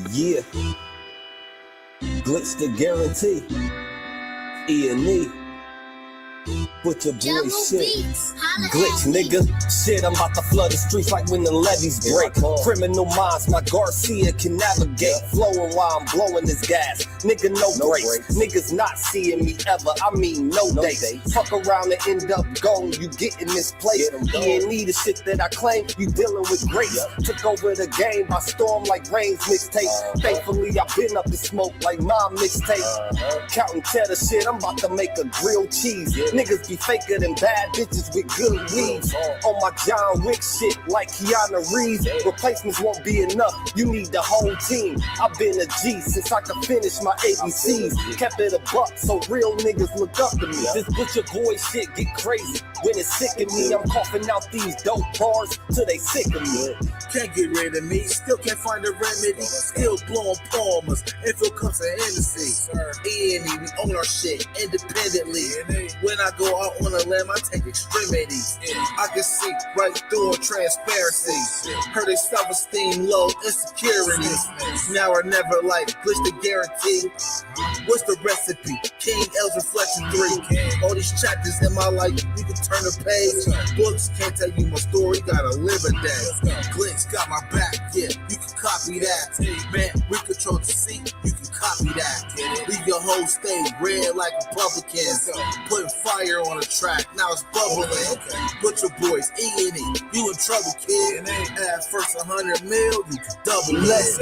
Yeah, glitch the guarantee. E&E. Put your boy shit. Glitch, nigga. Shit, I'm about to flood the streets like when the levees break. Criminal minds, my Garcia can navigate. Flowing while I'm blowing this gas. Nigga, no breaks. Niggas not seeing me ever. I mean, no dates. Fuck around and end up gone. You get in this place. E&E, the shit that I claim. You dealing with grace. Took over the game by storm like Rain's mixtape. Thankfully, I've been up to smoke like my mixtape. Counting cheddar shit, I'm about to make a grilled cheese. Niggas be faker than bad bitches with good weeds. On my John Wick shit like Keanu Reeves. Replacements won't be enough, you need the whole team. I've been a G since I could finish my ABCs. Kept it a buck so real niggas look up to me. This butcher boy shit get crazy. When it's sick of me, I'm coughing out these dope bars till they sick of me. Can't get rid of me, still can't find a remedy. Still blowing palmers, if it comes to Hennessy. E&E, we own our shit independently. When I go out on a limb, I take extremities. I can see right through transparency. Heard their self-esteem low, insecurities. Now or never, like glitch the guarantee. What's the recipe? King L's Reflection 3. All these chapters in my life, you can turn the page. Books can't tell you my story, gotta live a day. Glitch got my back, yeah, you can copy that. Man, we control the seat, you can copy that. Leave your whole state red like Republicans. Putting fire on the track, now it's bubbling. Put your boys E&E, you in trouble, kid. At first 100 mil, you can double it. Let's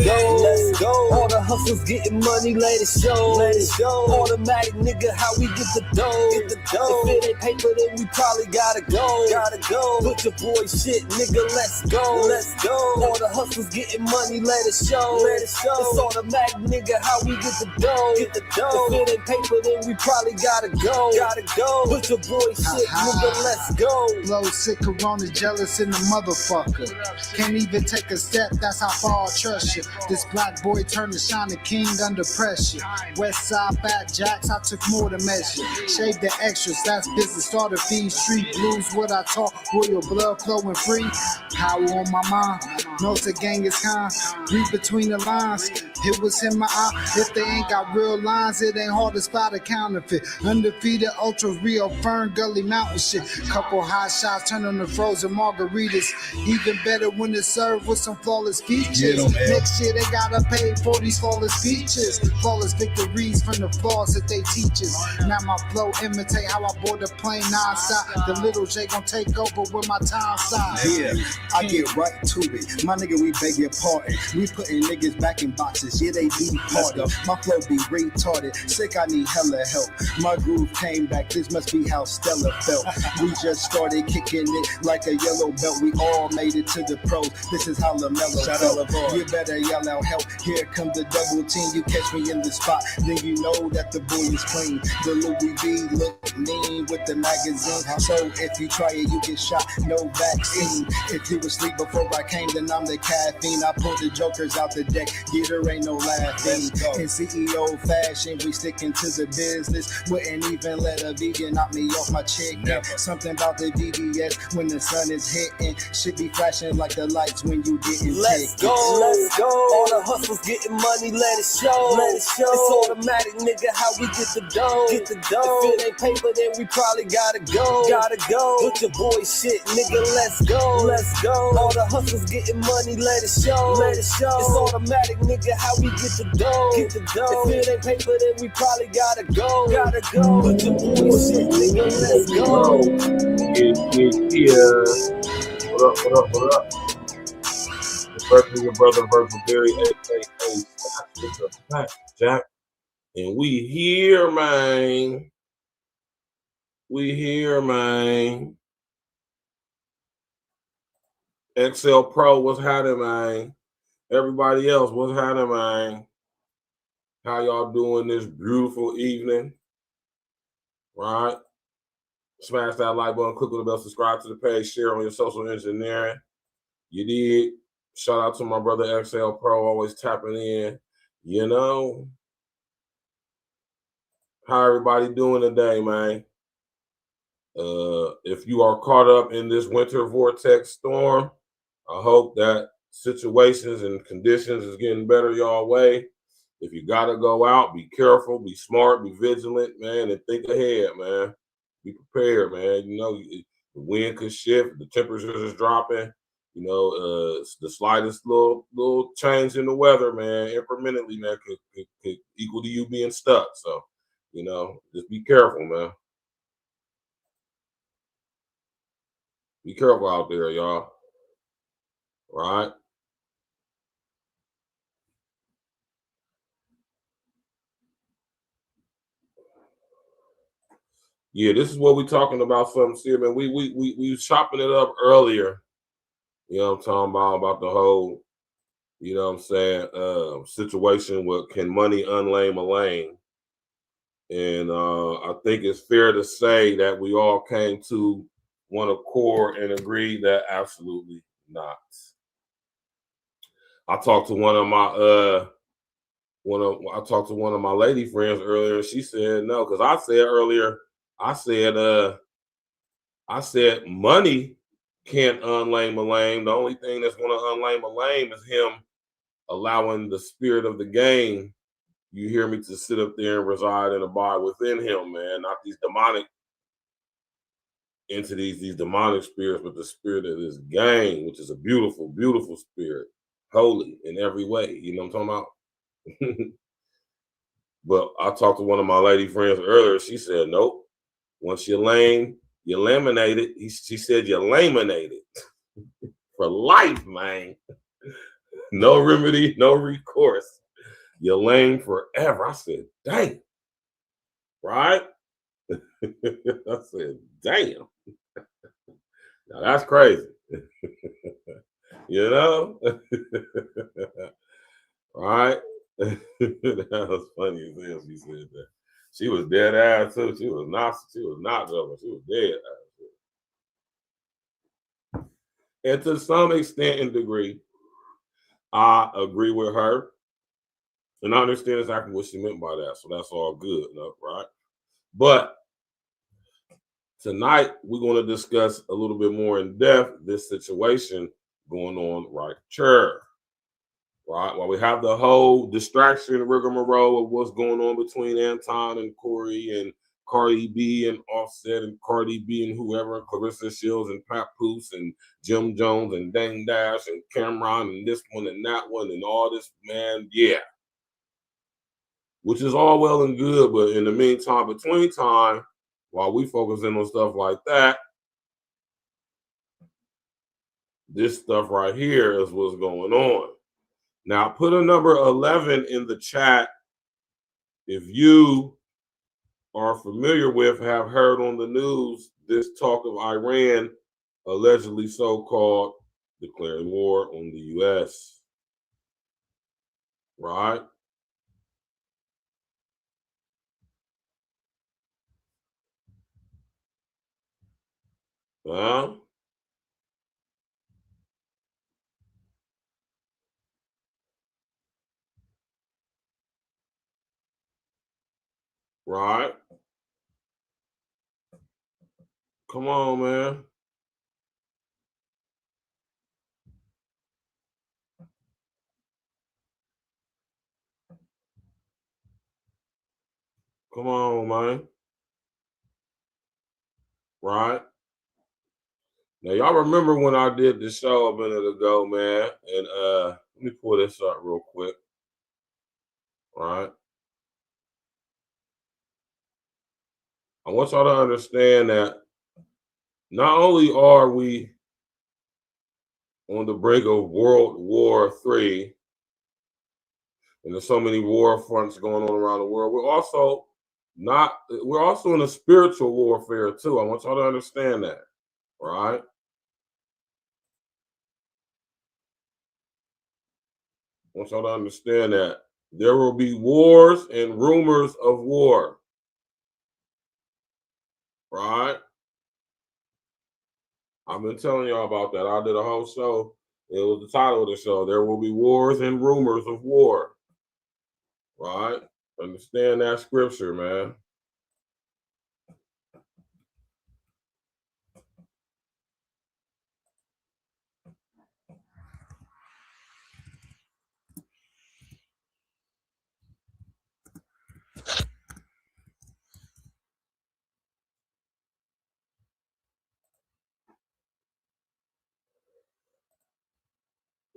go. All the hustlers getting money, let it show. Automatic nigga, how we get the dough. If it ain't paper, then we probably gotta go. Put your boy shit, nigga, let's go. All the hustlers getting money, let it show. It's automatic, nigga, how we get the dough. If it ain't paper, then we probably gotta go. Put your boy shit, nigga, let's go. Blow sick, corona, jealous in the motherfucker. Can't even take a step, that's how far I trust you. This black boy turned to shine the king under pressure. West side fat jacks, I took more to measure. Shave the extras, that's business, starter fees. Street blues, what I talk, royal blood flowing free. Power on my mind, knows the gang is kind. Read between the lines, it was in my eye. If they ain't got real lines, it ain't hard to spot a counterfeit. Undefeated, ultra real, Fern Gully Mountain shit. Couple hot shots, turn on the frozen margaritas. Even better when it's served with some flawless features. Next year they gotta pay for these flawless features. Flawless victories from the flaws that they teach us. Now my flow imitate how I board the plane nonstop. The little J gon' take over with my time side. Yeah, I get right to it. My nigga, we beg your pardon. We putting niggas back in boxes. Yeah, they be harder. My flow be retarded. Sick, I need hella help. My groove came back. This must be how Stella felt. We just started kicking it like a yellow belt. We all made it to the pros. This is how LaMelo felt. You better yell out help. Here comes the double team. You catch me in the spot, then you know that the boy is clean. The Louis V look mean with the magazine. So if you try it, you get shot. No vaccine. If you was asleep before I came, then I'm the caffeine. I pulled the jokers out the deck. Yeah, there ain't no laughing. In CEO fashion, we sticking to the business. Wouldn't even let a vegan knock me off my chicken. Something about the VVS when the sun is hitting. Should be flashing like the lights when you getting Let's go. All the hustlers getting money, let it show. It's automatic, nigga, how we get the dough. If it ain't paper, then we probably gotta go. Put your boy shit, nigga, let's go. All the hustlers getting money, let it show. It's automatic, nigga, how we get the dough. If it ain't paper, then we probably gotta go. Put your boy shit, nigga, let's go. Yeah. What up? Versus your brother, Virgil Berry, aka Jack. And we here, man. XL Pro, what's happening, man? Everybody else, what's happening, man? How y'all doing this beautiful evening? Right? Smash that like button, click on the bell, subscribe to the page, share on your social engineering. You did. Shout out to my brother XL Pro, always tapping in. You know, how everybody doing today, man? If you are caught up in this winter vortex storm, I hope that situations and conditions is getting better y'all way, if you gotta go out, be careful, be smart, be vigilant, man, and think ahead, man. Be prepared, man. You know, the wind could shift, the temperatures is dropping. You know, the slightest little change in the weather, man, incrementally, man, could equal to you being stuck. So, you know, just be careful, man. Be careful out there, y'all. Right? Yeah, this is what we're talking about. Something serious, man. We chopping it up earlier. You know what I'm talking about the whole, you know what I'm saying, situation with can money unlame a lame. And I think it's fair to say that we all came to one accord and agreed that absolutely not. I talked to one of my lady friends earlier, and she said no, because I said earlier, I said money can't unlame a lame. The only thing that's going to unlame a lame is him allowing the spirit of the game, you hear me, to sit up there and reside and abide within him, man. Not these demonic entities, these demonic spirits, but the spirit of this game, which is a beautiful, beautiful spirit, holy in every way. You know what I'm talking about? But I talked to one of my lady friends earlier. She said, nope. Once you're lame, you're laminated. She said you're laminated for life, man. No remedy, no recourse. You're lame forever. I said, dang. Right? I said, damn. Now that's crazy. You know? Right? That was funny as hell. She said that. She was dead ass too. She was not joking. She was dead ass. And to some extent and degree, I agree with her. And I understand exactly what she meant by that. So that's all good, right? But tonight we're going to discuss a little bit more in depth this situation going on right here. Right, while we have the whole distraction rigmarole of what's going on between Anton and Corey and Cardi B and Offset and Cardi B and whoever, Clarissa Shields and Papoose and Jim Jones and Dang Dash and Cameron and this one and that one and all this, man, yeah. Which is all well and good, but in the meantime, between time, while we focusing on stuff like that, this stuff right here is what's going on. Now, put a number 11 in the chat if you are familiar with, have heard on the news, this talk of Iran allegedly so-called declaring war on the U.S. Right? Huh? Right? Come on, man. Come on, man. Right? Now, y'all remember when I did the show a minute ago, man, and let me pull this up real quick. Right? I want y'all to understand that not only are we on the brink of World War III, and there's so many war fronts going on around the world, we're also in a spiritual warfare too. I want y'all to understand that, right? I want y'all to understand that there will be wars and rumors of war, right? I've been telling y'all about that. I did a whole show. It was the title of the show. There will be wars and rumors of war, right? Understand that scripture, man.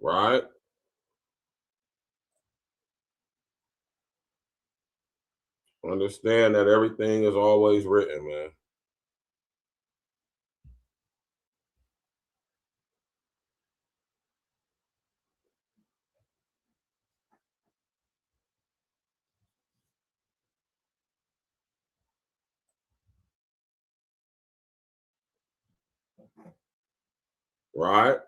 right? Understand that everything is always written, man. Right?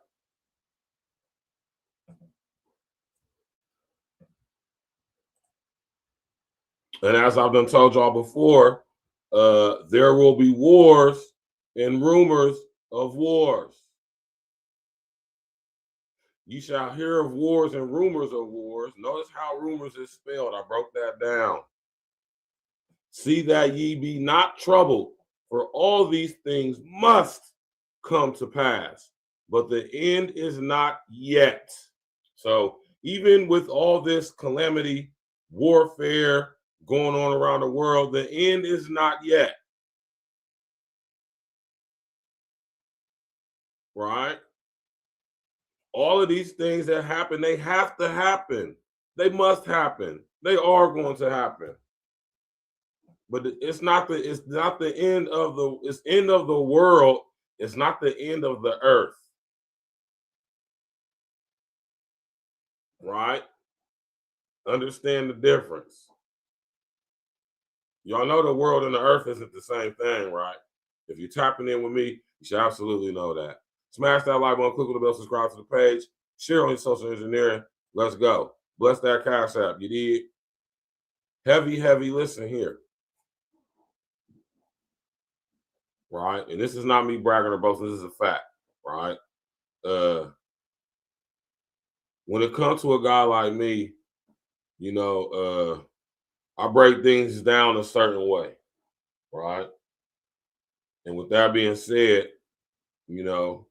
And as I've done told y'all before, there will be wars and rumors of wars. You shall hear of wars and rumors of wars. Notice how rumors is spelled. I broke that down. See that ye be not troubled, for all these things must come to pass, but the end is not yet. So even with all this calamity, warfare going on around the world, the end is not yet. Right? All of these things that happen, they have to happen. They must happen. They are going to happen. But it's not the end of the end of the world. It's not the end of the earth. Right? Understand the difference. Y'all know the world and the earth isn't the same thing, right? If you're tapping in with me, you should absolutely know that. Smash that like button, click on the bell, subscribe to the page, share on your social engineering. Let's go. Bless that Cash App. You did. Heavy listen here. Right? And this is not me bragging or boasting. This is a fact. Right? When it comes to a guy like me, you know, I break things down a certain way, right? And with that being said, you know,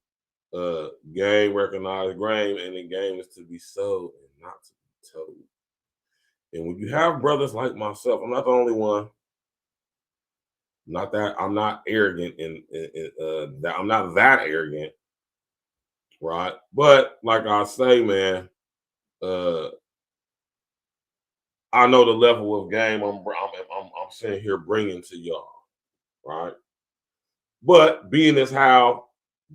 game recognized grain, and the game is to be sold and not to be told. And when you have brothers like myself, I'm not the only one. Not that I'm not arrogant, and that I'm not that arrogant, right? But like I say, man, I know the level of game I'm sitting here bringing to y'all, right? But being as how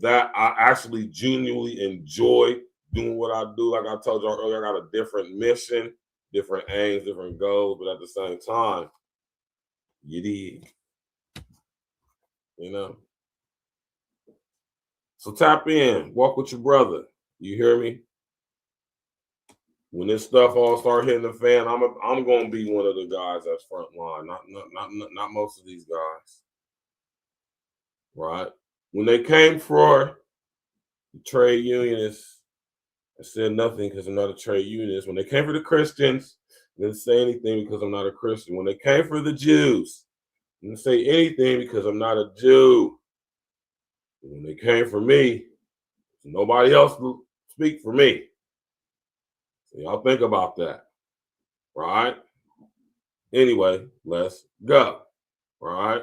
that I actually genuinely enjoy doing what I do, like I told y'all earlier, I got a different mission, different aims, different goals, but at the same time, you dig, you know. So tap in, walk with your brother. You hear me? When this stuff all start hitting the fan, I'm gonna be one of the guys that's front line, not most of these guys, right? When they came for the trade unionists, I said nothing because I'm not a trade unionist. When they came for the Christians, I didn't say anything because I'm not a Christian. When they came for the Jews, I didn't say anything because I'm not a Jew. When they came for me, nobody else will speak for me. So y'all think about that, right? Anyway, let's go, right?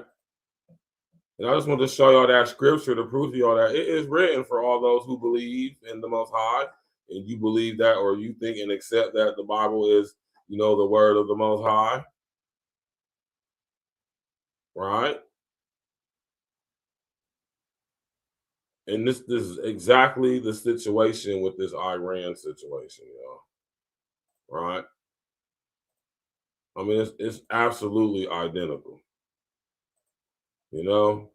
And I just want to show y'all that scripture to prove to y'all that it is written for all those who believe in the Most High, and you believe that, or you think and accept that the Bible is, you know, the word of the Most High, right? And this is exactly the situation with this Iran situation, y'all, right? I mean, it's absolutely identical, you know,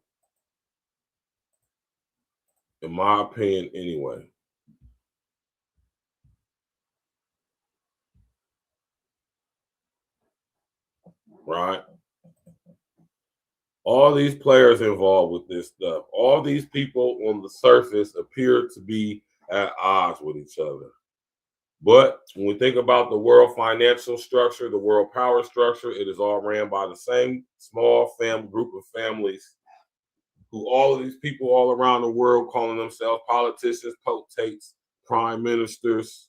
in my opinion, anyway. Right? All these players involved with this stuff, all these people on the surface appear to be at odds with each other. But when we think about the world financial structure, the world power structure, it is all ran by the same small group of families who all of these people all around the world calling themselves politicians, potentates, prime ministers,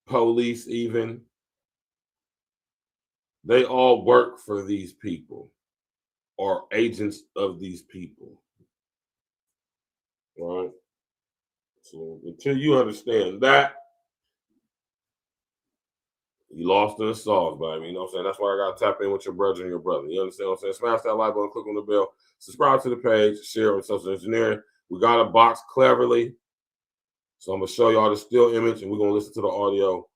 police even. They all work for these people or agents of these people, right? So until you understand that, you lost in the sauce, baby. You know what I'm saying? That's why I got to tap in with your brother and your brother. You understand what I'm saying? Smash that like button, click on the bell, subscribe to the page, share on social engineering. We got a box cleverly. So I'm going to show y'all the still image, and we're going to listen to the audio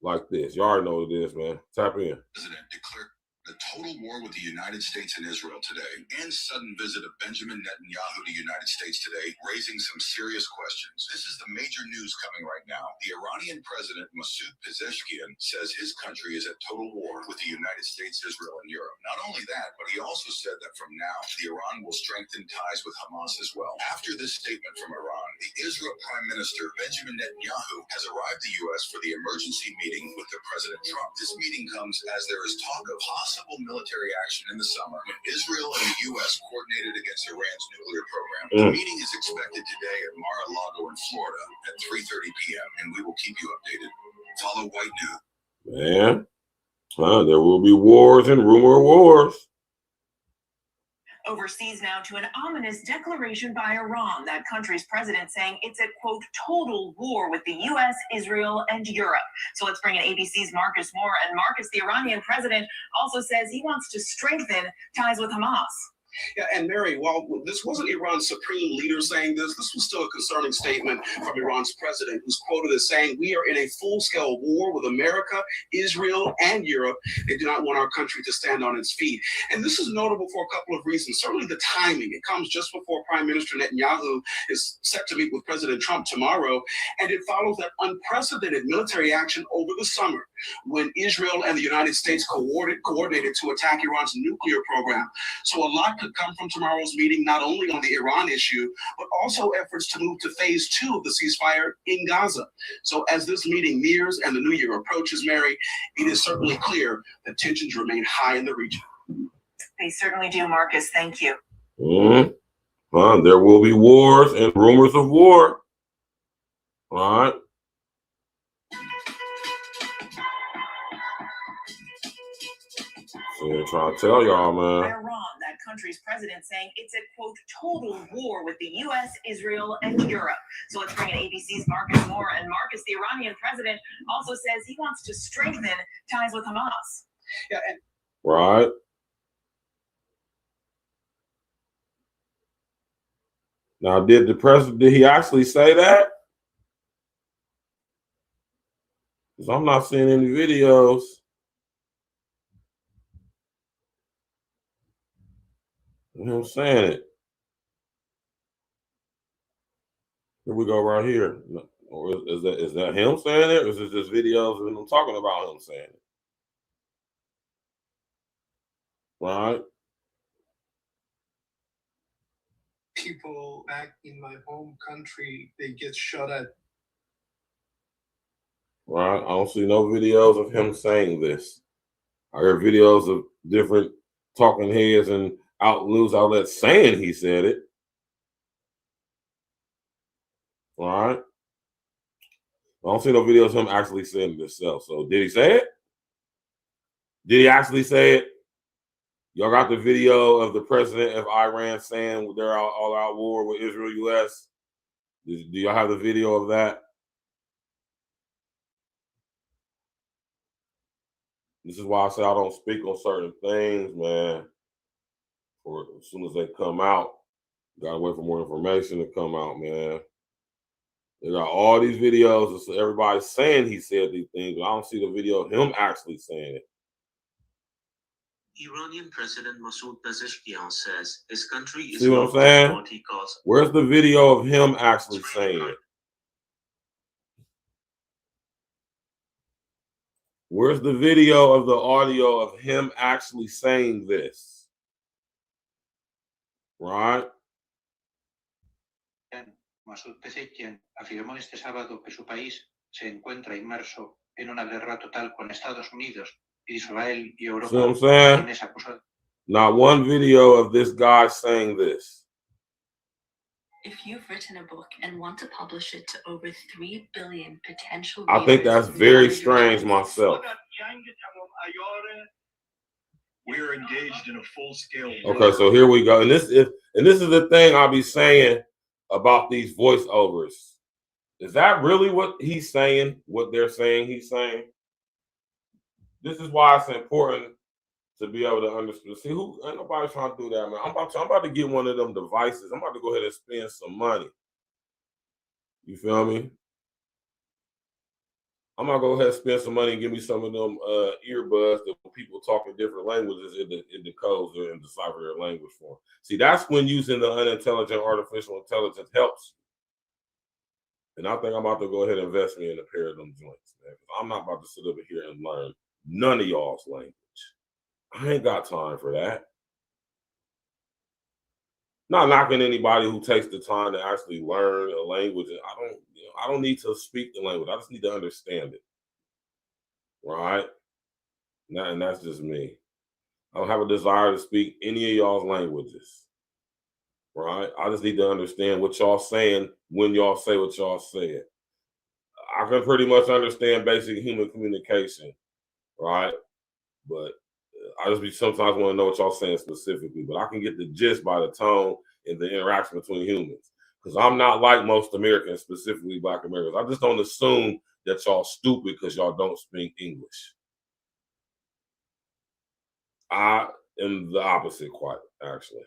like this. You already know what it is, man. Tap in. President declared a total war with the United States and Israel today, and sudden visit of Benjamin Netanyahu to the United States today, raising some serious questions. This is the major news coming right now. The Iranian president, Masoud Pezeshkian, says his country is at total war with the United States, Israel, and Europe. Not only that, but he also said that from now, the Iran will strengthen ties with Hamas as well. After this statement from Iran, the Israel Prime Minister, Benjamin Netanyahu, has arrived in the U.S. for the emergency meeting with the President Trump. This meeting comes as there is talk of possible military action in the summer when Israel and the U.S. coordinated against Iran's nuclear program. The meeting is expected today at Mar-a-Lago in Florida at 3:30 p.m., and we will keep you updated. Follow White News. Man, there will be wars and rumor of wars. Overseas now to an ominous declaration by Iran, that country's president saying it's a, quote, total war with the U.S., Israel, and Europe. So let's bring in ABC's Marcus Moore. And Marcus, the Iranian president, also says he wants to strengthen ties with Hamas. Yeah, and Mary, while this wasn't Iran's supreme leader saying this was still a concerning statement from Iran's president, who's quoted as saying, "We are in a full-scale war with America, Israel, and Europe. They do not want our country to stand on its feet." And this is notable for a couple of reasons. Certainly the timing. It comes just before Prime Minister Netanyahu is set to meet with President Trump tomorrow, and it follows that unprecedented military action over the summer when Israel and the United States coordinated to attack Iran's nuclear program. So a lot could come from tomorrow's meeting, not only on the Iran issue, but also efforts to move to phase 2 of the ceasefire in Gaza. So as this meeting nears and the new year approaches, Mary, it is certainly clear that tensions remain high in the region. They certainly do, Marcus. Thank you. There will be wars and rumors of war. All right. So I'm trying to tell y'all, man. Iran, that country's president, saying it's a, quote, total war with the U.S., Israel, and Europe. So let's bring in ABC's Marcus Moore. And Marcus, the Iranian president, also says he wants to strengthen ties with Hamas. Yeah, right. Now, did he actually say that? Because I'm not seeing any videos. You know what I'm saying? It. Here we go right here. Or is that him saying it? Or is it just videos of him talking about him saying it? Right? People back in my home country, they get shot at. Right? I don't see no videos of him saying this. I heard videos of different talking heads and news outlets saying he said it. All right. I don't see no videos of him actually saying it himself. So did he say it? Did he actually say it? Y'all got the video of the president of Iran saying they're all out war with Israel, U.S. Do y'all have the video of that? This is why I say I don't speak on certain things, man. Or as soon as they come out, gotta wait for more information to come out, man. They got all these videos of everybody saying he said these things, but I don't see the video of him actually saying it. Iranian President Masoud Pezeshkian says his country is see what I'm saying? what he calls. Where's the video of him actually saying it? Where's the video of the audio of him actually saying this? Right? Masoud Pezeshkian afirmó este sábado que su país se encuentra inmerso en una guerra total con Estados Unidos, Israel y Europa. See what I'm saying? Not one video of this guy saying this. If you've written a book and want to publish it to over 3 billion potential readers, I think that's very strange myself. We're engaged in a full-scale war. Okay, so here we go. And this is the thing I'll be saying about these voiceovers. Is that really what he's saying? What they're saying he's saying? This is why it's important to be able to understand. See, who ain't nobody trying to do that, man. I'm about to get one of them devices. I'm about to go ahead and spend some money. You feel me? I'm gonna go ahead and spend some money and give me some of them earbuds that when people talk in different languages, it decodes and deciphers their language for them. See, that's when using the unintelligent artificial intelligence helps. And I think I'm about to go ahead and invest me in a pair of them joints, man. I'm not about to sit over here and learn none of y'all's language. I ain't got time for that. Not knocking anybody who takes the time to actually learn a language. I don't need to speak the language. I just need to understand it. Right? And that's just me. I don't have a desire to speak any of y'all's languages. Right? I just need to understand what y'all saying when y'all say what y'all said. I can pretty much understand basic human communication. Right? But I just be sometimes want to know what y'all saying specifically, but I can get the gist by the tone and the interaction between humans. Because I'm not like most Americans, specifically Black Americans. I just don't assume that y'all stupid because y'all don't speak English. I am the opposite, quite actually.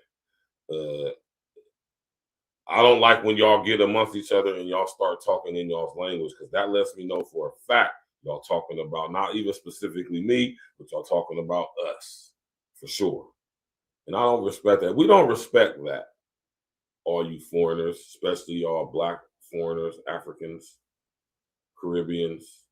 I don't like when y'all get amongst each other and y'all start talking in y'all's language, because that lets me know for a fact y'all talking about not even specifically me, but y'all talking about us for sure. And I don't respect that. We don't respect that. All you foreigners, especially y'all Black foreigners, Africans, Caribbeans,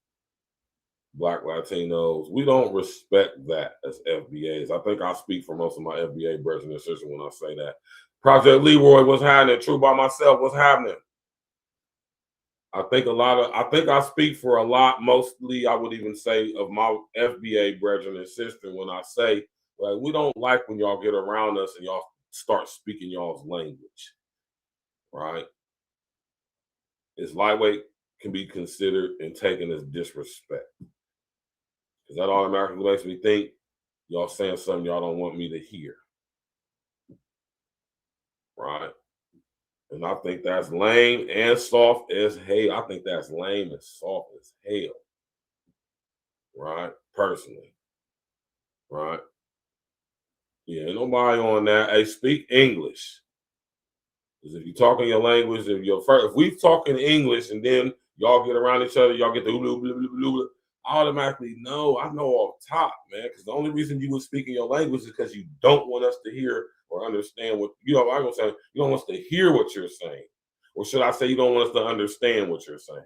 Black Latinos, we don't respect that as FBAs. I think I speak for most of my FBA brothers and sisters when I say that. Project Leroy, what's happening? True by myself, what's happening? I think I speak for a lot, mostly I would even say of my FBA brethren and sister when I say, like, we don't like when y'all get around us and y'all start speaking y'all's language, right? It's lightweight can be considered and taken as disrespect. Because that automatically makes me think y'all saying something y'all don't want me to hear, right? And I think that's lame and soft as hell. I think that's lame and soft as hell. Right? Personally. Right? Yeah, ain't nobody on that. Hey, speak English. Because if you talking your language, if we talking English and then y'all get around each other, y'all get the blah, blah, blah, blah, blah, I automatically know. I know off top, man. Because the only reason you would speak in your language is because you don't want us to hear or understand what I'm gonna say. You don't want us to hear what you're saying, or should I say, you don't want us to understand what you're saying?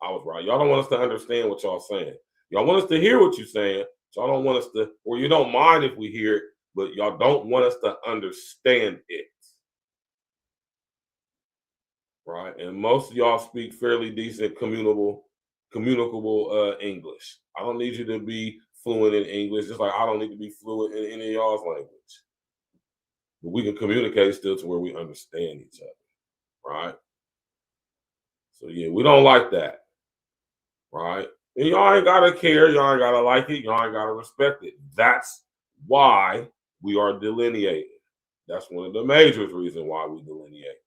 I was right. Y'all don't want us to understand what y'all saying. Y'all want us to hear what you're saying. Y'all don't want us to, or you don't mind if we hear it, but y'all don't want us to understand it. Right? And most of y'all speak fairly decent, communicable English. I don't need you to be fluent in English, just like I don't need to be fluent in any of y'all's language. But we can communicate still to where we understand each other, right? So yeah, we don't like that, right? And y'all ain't gotta care, y'all ain't gotta like it, y'all ain't gotta respect it. That's why we are delineating. That's one of the major reasons why we delineate.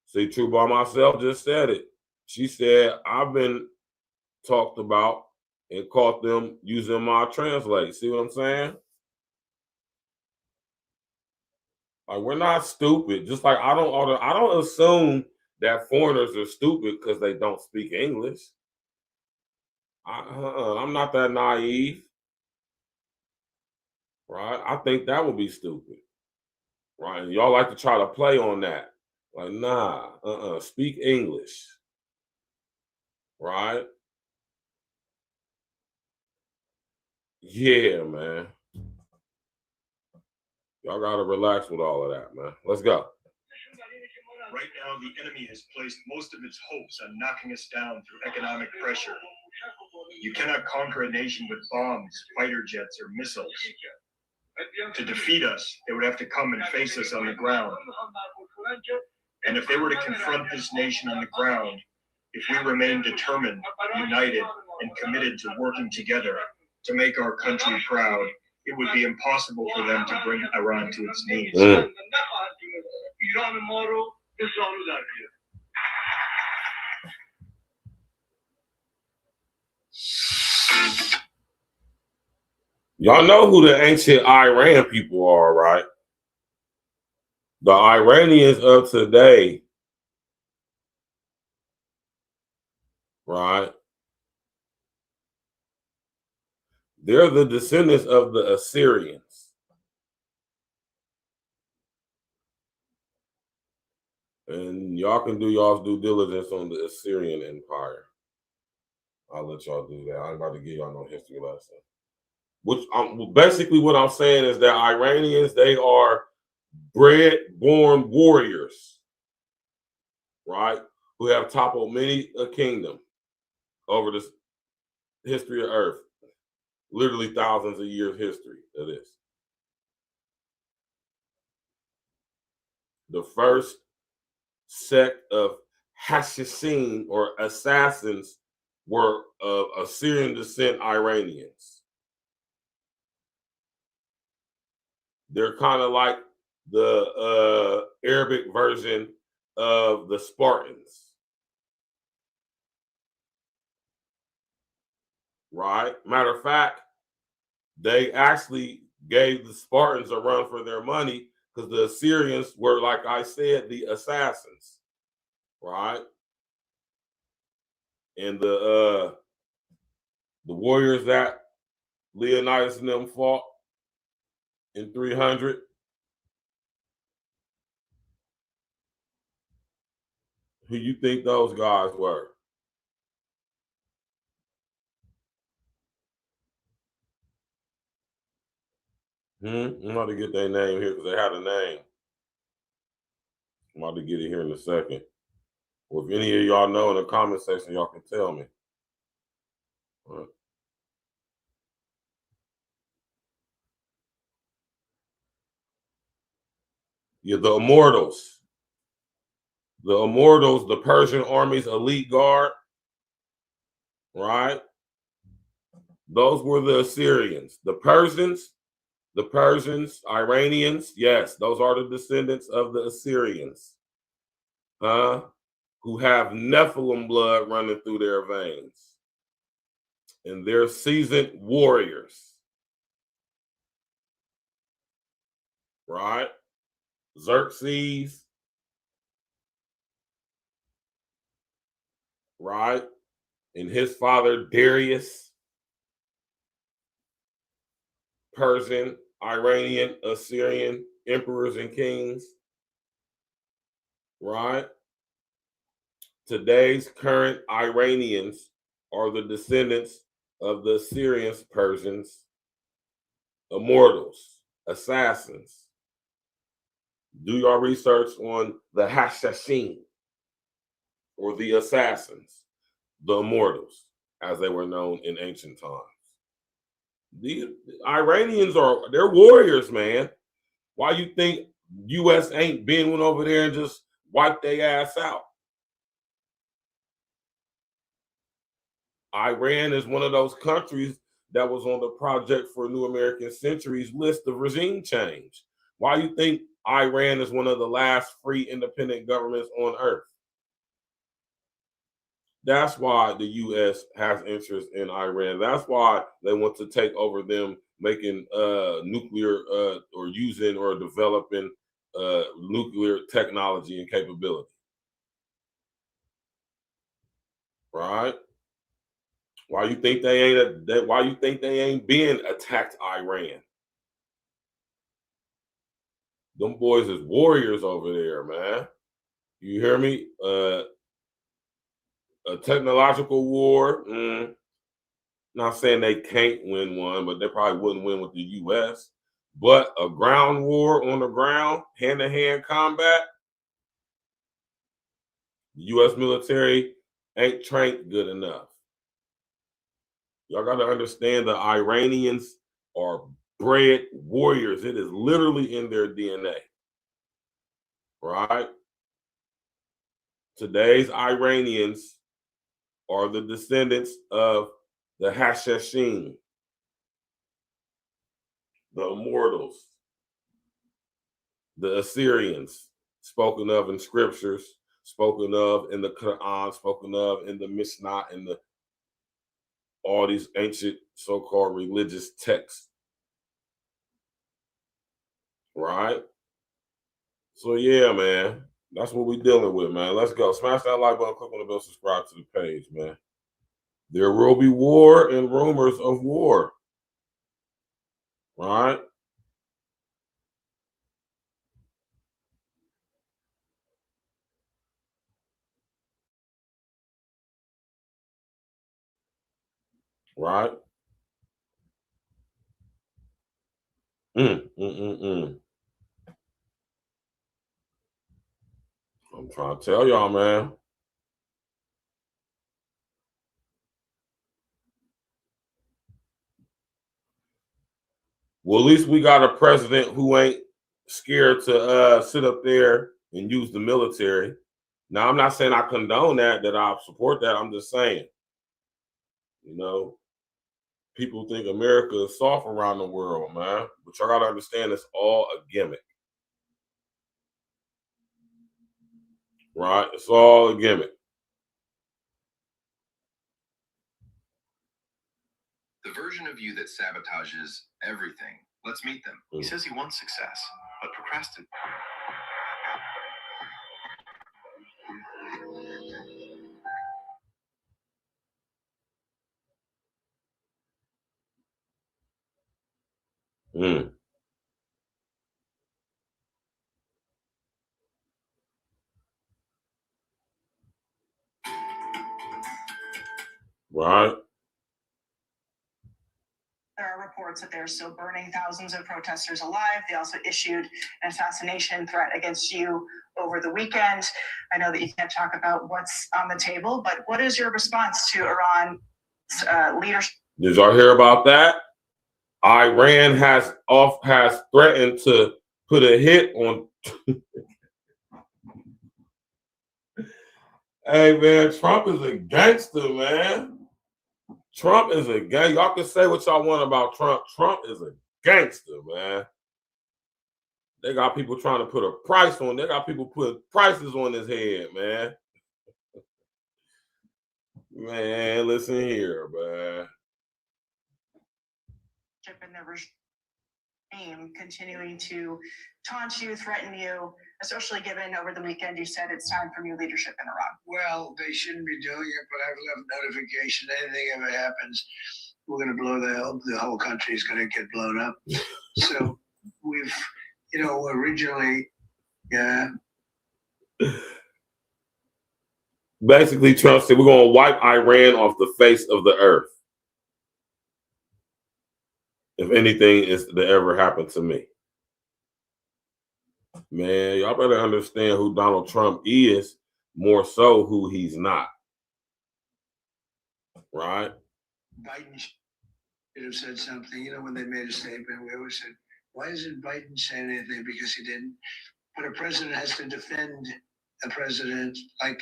See, True by myself just said it. She said, I've been talked about and caught them using my translate. See what I'm saying? Like, we're not stupid. Just like I don't assume that foreigners are stupid because they don't speak English. I'm not that naive. Right? I think that would be stupid. Right? And y'all like to try to play on that. Like, nah, speak English. Right? Yeah, man. Y'all gotta relax with all of that, man. Let's go. Right now, the enemy has placed most of its hopes on knocking us down through economic pressure. You cannot conquer a nation with bombs, fighter jets, or missiles. To defeat us, they would have to come and face us on the ground. And if they were to confront this nation on the ground, if we remain determined, united, and committed to working together to make our country proud, it would be impossible for them to bring Iran to its knees. Y'all know who the ancient Iran people are, right? The Iranians of today, right? They're the descendants of the Assyrians. And y'all can do y'all's due diligence on the Assyrian Empire. I'll let y'all do that. I'm about to give y'all no history lesson. Which basically what I'm saying is that Iranians, they are bred-born warriors, right? Who have toppled many a kingdom over the history of Earth. Literally thousands of years history of this. The first sect of Hashishin or assassins were of Assyrian descent Iranians. They're kind of like the Arabic version of the Spartans. Right? Matter of fact, they actually gave the Spartans a run for their money because the Assyrians were, like I said, the assassins. Right? And the warriors that Leonidas and them fought in 300. Who you think those guys were? I'm about to get their name here because they had a name. I'm about to get it here in a second. Or if any of y'all know in the comment section, y'all can tell me. All right. Yeah, the Immortals. The Immortals, the Persian army's elite guard, right? Those were the Assyrians. The Persians, Iranians, yes, those are the descendants of the Assyrians, who have Nephilim blood running through their veins. And they're seasoned warriors, right? Xerxes, right? And his father Darius, Persian, Iranian, Assyrian emperors and kings, right? Today's current Iranians are the descendants of the Assyrians, Persians, Immortals, assassins. Do your research on the Hashishin, or the assassins, the Immortals, as they were known in ancient times. The Iranians they're warriors, man. Why you think U.S. ain't been went over there and just wiped their ass out? Iran is one of those countries that was on the Project for New American Centuries list of regime change. Why you think Iran is one of the last free independent governments on earth? That's why the U.S. has interest in Iran. That's why they want to take over them, making nuclear or using or developing nuclear technology and capability. Right? Why you think they ain't been attacked Iran? Them boys is warriors over there, man. You hear me? A technological war. Not saying they can't win one, but they probably wouldn't win with the U.S. But a ground war on the ground, hand-to-hand combat, the U.S. military ain't trained good enough. Y'all got to understand the Iranians are bred warriors. It is literally in their DNA. Right? Today's Iranians are the descendants of the Hashishin. the immortals, the Assyrians, spoken of in scriptures, spoken of in the Quran, spoken of in the Mishnah, and all these ancient so-called religious texts. Right? So yeah, man. That's what we're dealing with, man. Let's go. Smash that like button, click on the bell, subscribe to the page, man. There will be war and rumors of war. Right? Right? I'm trying to tell y'all, man. Well, at least we got a president who ain't scared to sit up there and use the military. Now, I'm not saying I condone that I support that. I'm just saying, you know, people think America is soft around the world, man. But y'all got to understand it's all a gimmick. Right? It's all a gimmick. The version of you that sabotages everything. Let's meet them. He says he wants success, but procrastinates. Right? There are reports that they're still burning thousands of protesters alive. They also issued an assassination threat against you over the weekend. I know that you can't talk about what's on the table, but what is your response to Iran's leadership? Did y'all hear about that? Iran has threatened to put a hit on. Hey man, Trump is a gangster, man. Trump is a gang. Y'all can say what y'all want about Trump. Trump is a gangster, man. They got people trying to put a price on. They got people putting prices on his head, man. Man, listen here, man. And their regime continuing to taunt you, threaten you, especially given over the weekend you said it's time for new leadership in Iran. Well, they shouldn't be doing it, but I've left notification. Anything ever happens, we're going to blow the whole country is going to get blown up. So we've, originally, yeah. Basically, Trump said we're going to wipe Iran off the face of the earth. If anything is to ever happen to me. Man, y'all better understand who Donald Trump is, more so who he's not. Right? Biden should have said something. When they made a statement, we always said, why isn't Biden saying anything? Because he didn't. But a president has to defend a president. Like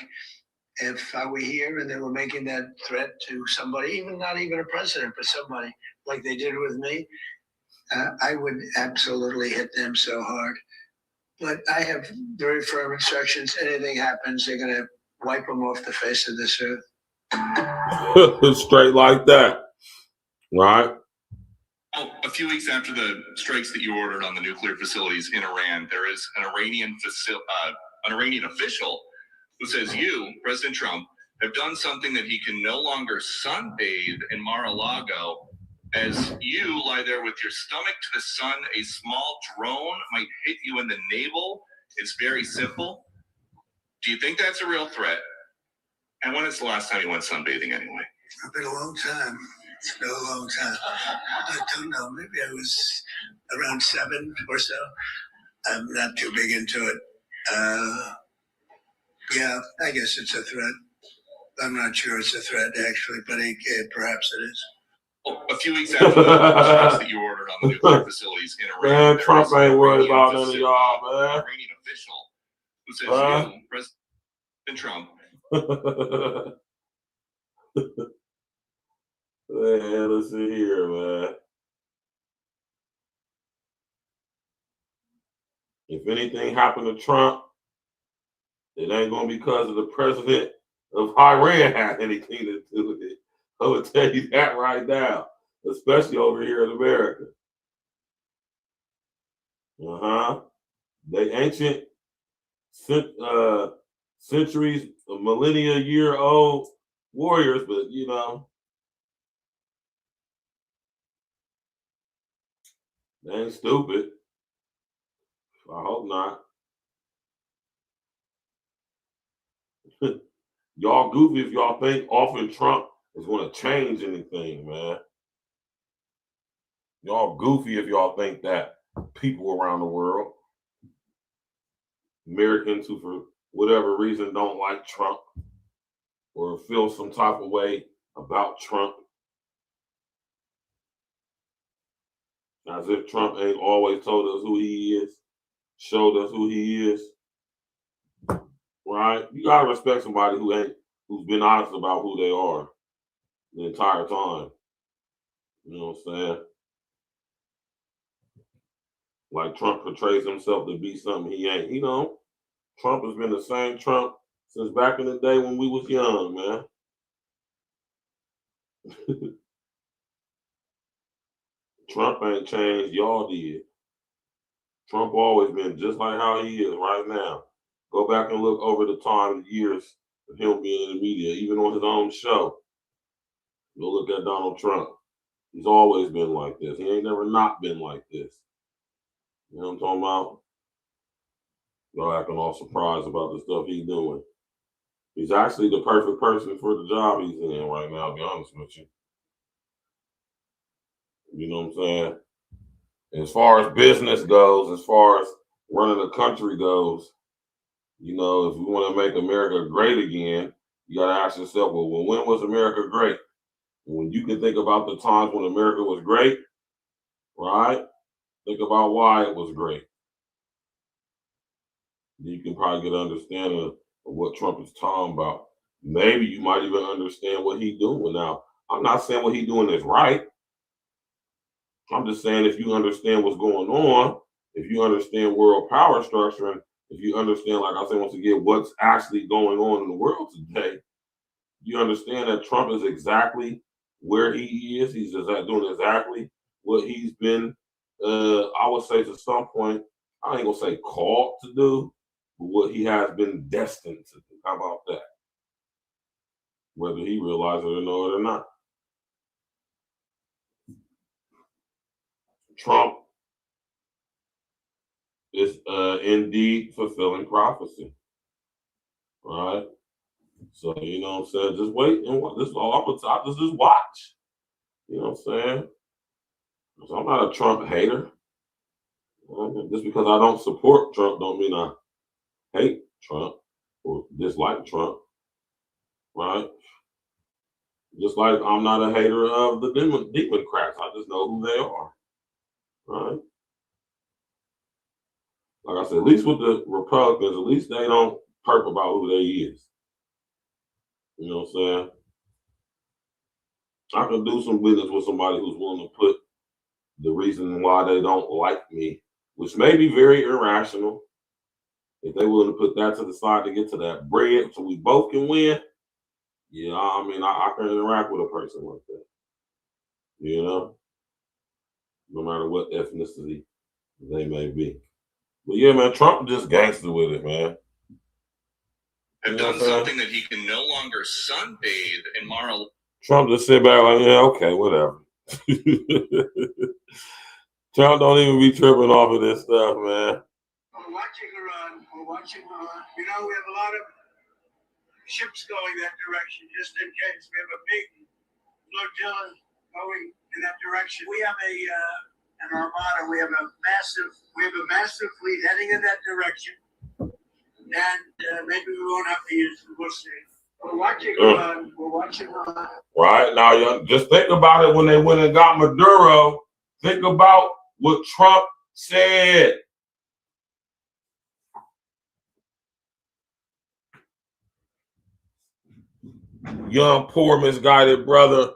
if I were here and they were making that threat to somebody, not even a president, but somebody like they did with me, I would absolutely hit them so hard. But I have very firm instructions. Anything happens, they're going to wipe them off the face of this earth. Straight like that. Right? Well, a few weeks after the strikes that you ordered on the nuclear facilities in Iran, there is an Iranian official who says you, President Trump, have done something that he can no longer sunbathe in Mar-a-Lago. As you lie there with your stomach to the sun, a small drone might hit you in the navel. It's very simple. Do you think that's a real threat? And when is the last time you went sunbathing anyway? It's been a long time. It's been a long time. I don't know. Maybe I was around 7 or so. I'm not too big into it. Yeah, I guess it's a threat. I'm not sure it's a threat, actually, but perhaps it is. Well, a few weeks after the strikes that you ordered on the nuclear facilities in Iran, man, Trump ain't worried about none of y'all, man. An Iranian official who says you, President Trump. Man, listen here, man. If anything happened to Trump, it ain't gonna be because of the president of Iran had anything to do with it. I would tell you that right now, especially over here in America. They ancient centuries, millennia-year-old warriors, but you know, they ain't stupid. I hope not. Y'all goofy if y'all think offing Trump is going to change anything, man. Y'all goofy if y'all think that. People around the world, Americans who for whatever reason don't like Trump or feel some type of way about Trump, as if Trump ain't always told us who he is, showed us who he is. Right? You gotta respect somebody who's been honest about who they are the entire time. You know what I'm saying? Like Trump portrays himself to be something he ain't. You know, Trump has been the same Trump since back in the day when we was young, man. Trump ain't changed, y'all did. Trump always been just like how he is right now. Go back and look over the time, the years of him being in the media, even on his own show. Go look at Donald Trump. He's always been like this. He ain't never not been like this. You know what I'm talking about? Y'all acting all surprised about the stuff he's doing. He's actually the perfect person for the job he's in right now, to be honest with you. You know what I'm saying? As far as business goes, as far as running a country goes, you know, if we want to make America great again, you got to ask yourself, well, when was America great? When you can think about the times when America was great, right? Think about why it was great. You can probably get an understanding of what Trump is talking about. Maybe you might even understand what he's doing. Now, I'm not saying what he's doing is right. I'm just saying if you understand what's going on, if you understand world power structure, and if you understand, like I said once again, what's actually going on in the world today, you understand that Trump is exactly where he is. He's just doing exactly what he's been, I would say to some point, I ain't gonna say called to do, but what he has been destined to do. How about that? Whether he realizes it or know it or not. Trump is indeed fulfilling prophecy. All right. So, you know what I'm saying? Just wait and watch. This is all I'm gonna talk. Just watch. You know what I'm saying? So I'm not a Trump hater. Just because I don't support Trump don't mean I hate Trump or dislike Trump. Right? Just like I'm not a hater of the Democrats. I just know who they are. Right? Like I said, at least with the Republicans, at least they don't perp about who they is. You know what I'm saying? I can do some business with somebody who's willing to put the reason why they don't like me, which may be very irrational. If they're willing to put that to the side to get to that bread so we both can win, yeah, I mean, I can interact with a person like that. You know? No matter what ethnicity they may be. But yeah, man, Trump just gangster with it, man. Have done something that he can no longer sunbathe in Mar-a-Lago. Trump just sit back like, yeah, okay, whatever. Trump don't even be tripping off of this stuff, man. We're watching Iran. We're watching Iran. You know, we have a lot of ships going that direction, just in case. We have a big flotilla going in that direction. We have an armada. We have a massive fleet heading in that direction. And maybe we won't have to use it. We'll see. We're watching Iran. We're watching Iran. Right now, you just think about it when they went and got Maduro. Think about what Trump said. Young, poor, misguided brother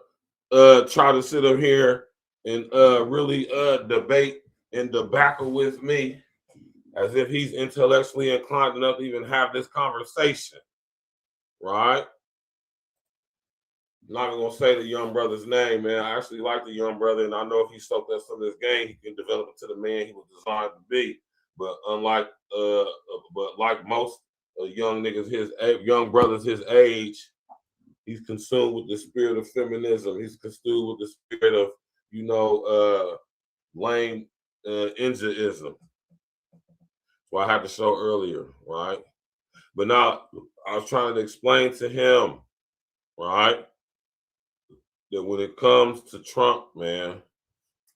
try to sit up here and really debate and debacle with me. as if he's intellectually inclined enough to even have this conversation, right? I'm not going to say the young brother's name, man. I actually like the young brother, and I know if he soaked up some of this game, he can develop into the man he was designed to be. But like most young niggas, young brothers his age, he's consumed with the spirit of feminism. He's consumed with the spirit of, lame ninjaism. Well, I had to show earlier, right? But now I was trying to explain to him, right, that when it comes to Trump, man,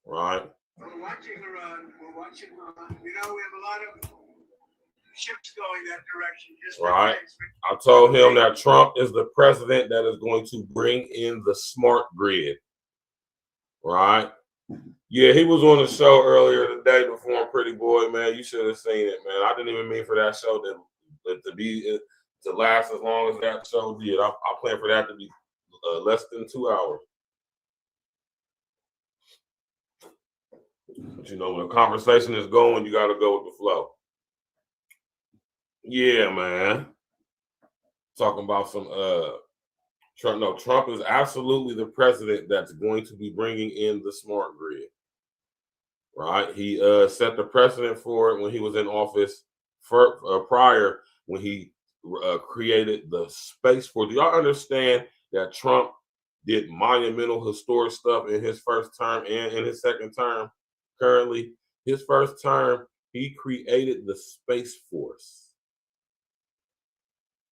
right? We're watching Iran. We're watching Iran. We know we have a lot of ships going that direction. Right. I told him that Trump is the president that is going to bring in the smart grid. Right. Yeah, he was on the show earlier today before Pretty Boy, man. You should have seen it, man. I didn't even mean for that show to last as long as that show did. I plan for that to be less than 2 hours. But when a conversation is going, you got to go with the flow. Yeah, man. Talking about some Trump. No, Trump is absolutely the president that's going to be bringing in the smart grid. Right? He set the precedent for it when he was in office prior, when he created the Space Force. Do y'all understand that Trump did monumental historic stuff in his first term and in his second term? Currently, his first term, he created the Space Force.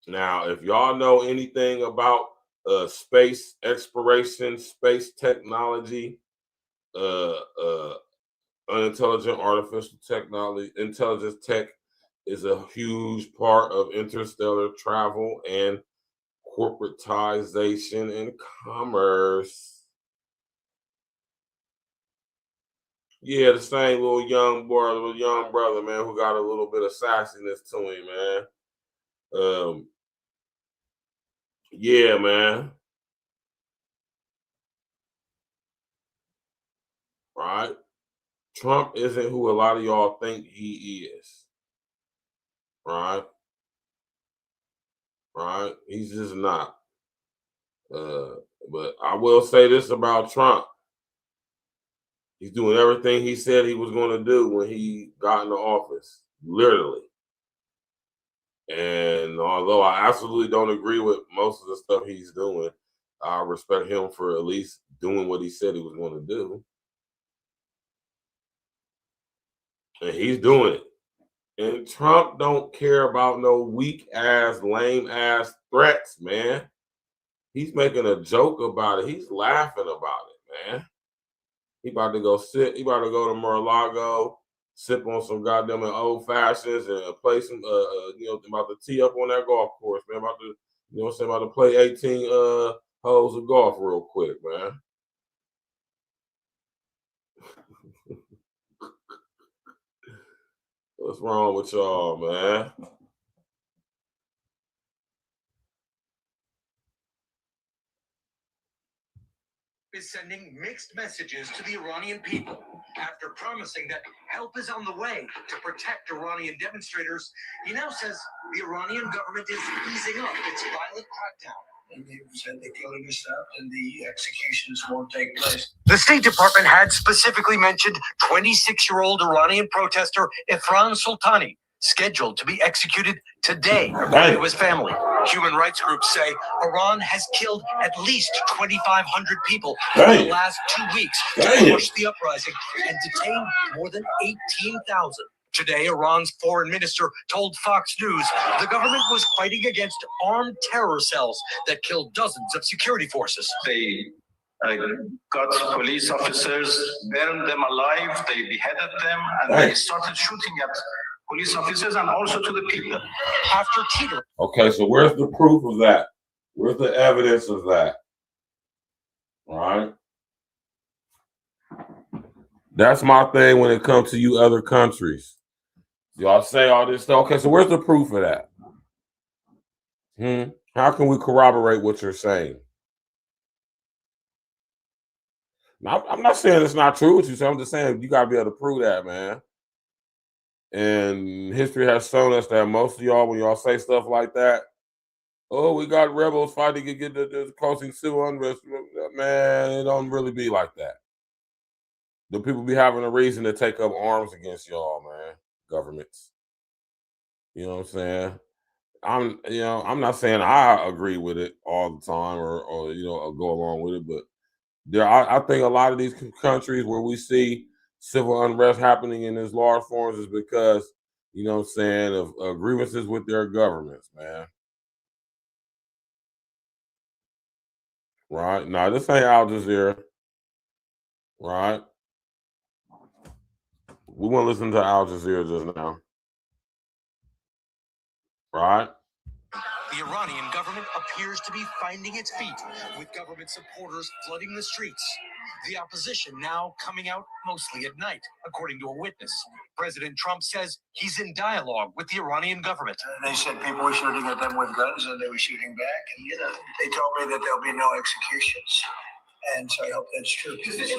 Now, if y'all know anything about space exploration, space technology, unintelligent artificial technology, intelligence tech is a huge part of interstellar travel and corporatization and commerce. Yeah, the same little young brother, man, who got a little bit of sassiness to him, man. Yeah, man. Right? Trump isn't who a lot of y'all think he is. Right? Right? He's just not. But I will say this about Trump. He's doing everything he said he was going to do when he got into office. Literally. And although I absolutely don't agree with most of the stuff he's doing, I respect him for at least doing what he said he was going to do. And he's doing it. And Trump don't care about no weak ass, lame ass threats, man. He's making a joke about it. He's laughing about it, man. He about to go to Mar-a-Lago, sip on some goddamn old fashions and play some, about to tee up on that golf course, man. About to, about to play 18 holes of golf real quick, man. What's wrong with y'all, man? Is sending mixed messages to the Iranian people after promising that help is on the way to protect Iranian demonstrators. He now says the Iranian government is easing up its violent crackdown. And they said the killing is stopped and the executions won't take place. The State Department had specifically mentioned 26-year-old Iranian protester Ifran Soltani, scheduled to be executed today, according to his family. Human rights groups say Iran has killed at least 2,500 people in the last 2 weeks to push the uprising and detained more than 18,000. Today, Iran's foreign minister told Fox News the government was fighting against armed terror cells that killed dozens of security forces. They got police officers, burned them alive, they beheaded them, and they started shooting at police officers and also to the people. After teetering. Okay, so where's the proof of that? Where's the evidence of that? All right. That's my thing when it comes to you other countries. Y'all say all this stuff. Okay, so where's the proof of that? How can we corroborate what you're saying? Now, I'm not saying it's not true what you say. I'm just saying you got to be able to prove that, man. And history has shown us that most of y'all, when y'all say stuff like that, oh, we got rebels fighting to get the causing civil unrest. Man, it don't really be like that. The people be having a reason to take up arms against y'all, man. Governments. You know what I'm saying? I'm not saying I agree with it all the time or go along with it, but I think a lot of these countries where we see civil unrest happening in these large forms is because, you know what I'm saying, of grievances with their governments, man. Right? Now, this ain't Al Jazeera. Right? We want to listen to Al Jazeera just now. Right? The Iranian government appears to be finding its feet, with government supporters flooding the streets. The opposition now coming out mostly at night, according to a witness. President Trump says he's in dialogue with the Iranian government. They said people were shooting at them with guns and they were shooting back. And, they told me that there'll be no executions. And so I hope that's true. Does this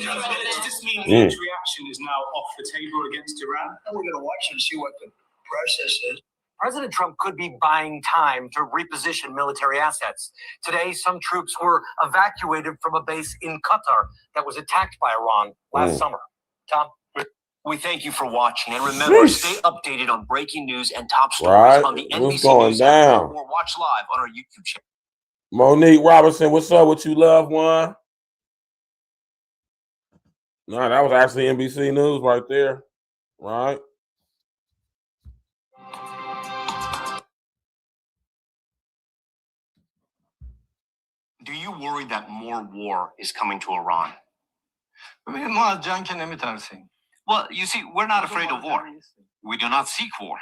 mean military reaction is now off the table against Iran? We're going to watch and see what the process is. President Trump could be buying time to reposition military assets. Today, some troops were evacuated from a base in Qatar that was attacked by Iran last summer. Tom? We thank you for watching, and remember, stay updated on breaking news and top stories on the NBC News app or watch live on our YouTube channel. Monique Robinson, what's up with you, loved one? No, that was actually NBC News right there, right? Do you worry that more war is coming to Iran? Well, you see, we're not afraid of war. We do not seek war.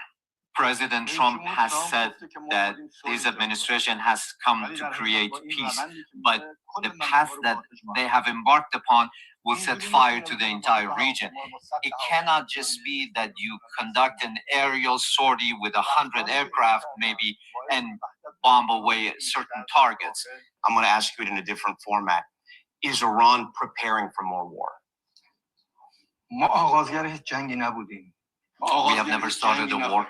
President Trump has said that his administration has come to create peace, but the path that they have embarked upon will set fire to the entire region. It cannot just be that you conduct an aerial sortie with 100 aircraft, maybe, and bomb away certain targets. I'm going to ask you it in a different format. Is Iran preparing for more war? We have never started a war.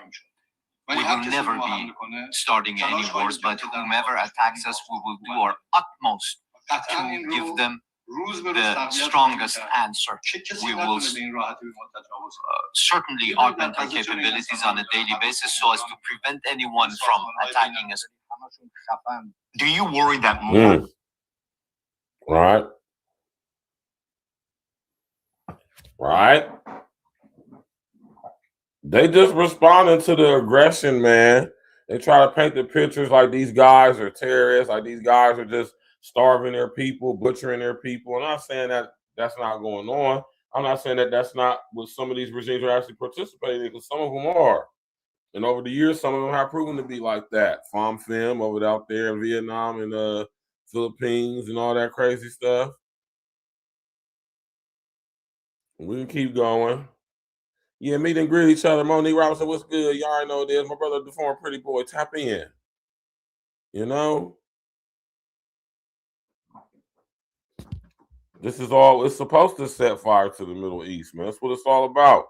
We will never be starting any wars, but whomever attacks us, we will do our utmost to give them the strongest answer. We will certainly augment our capabilities on a daily basis so as to prevent anyone from attacking us. Do you worry that more? Right. Right. They just responding to the aggression, man. They try to paint the pictures like these guys are terrorists, like these guys are just starving their people, butchering their people. I'm not saying that that's not going on. I'm not saying that that's not what some of these regimes are actually participating in, because some of them are. And over the years, some of them have proven to be like that. Fem over out there in Vietnam and Philippines and all that crazy stuff. We can keep going. Yeah, meet and greet each other. Monique Robinson, what's good? Y'all already know it is. My brother, the former pretty boy, tap in. You know? This is all, it's supposed to set fire to the Middle East, man. That's what it's all about.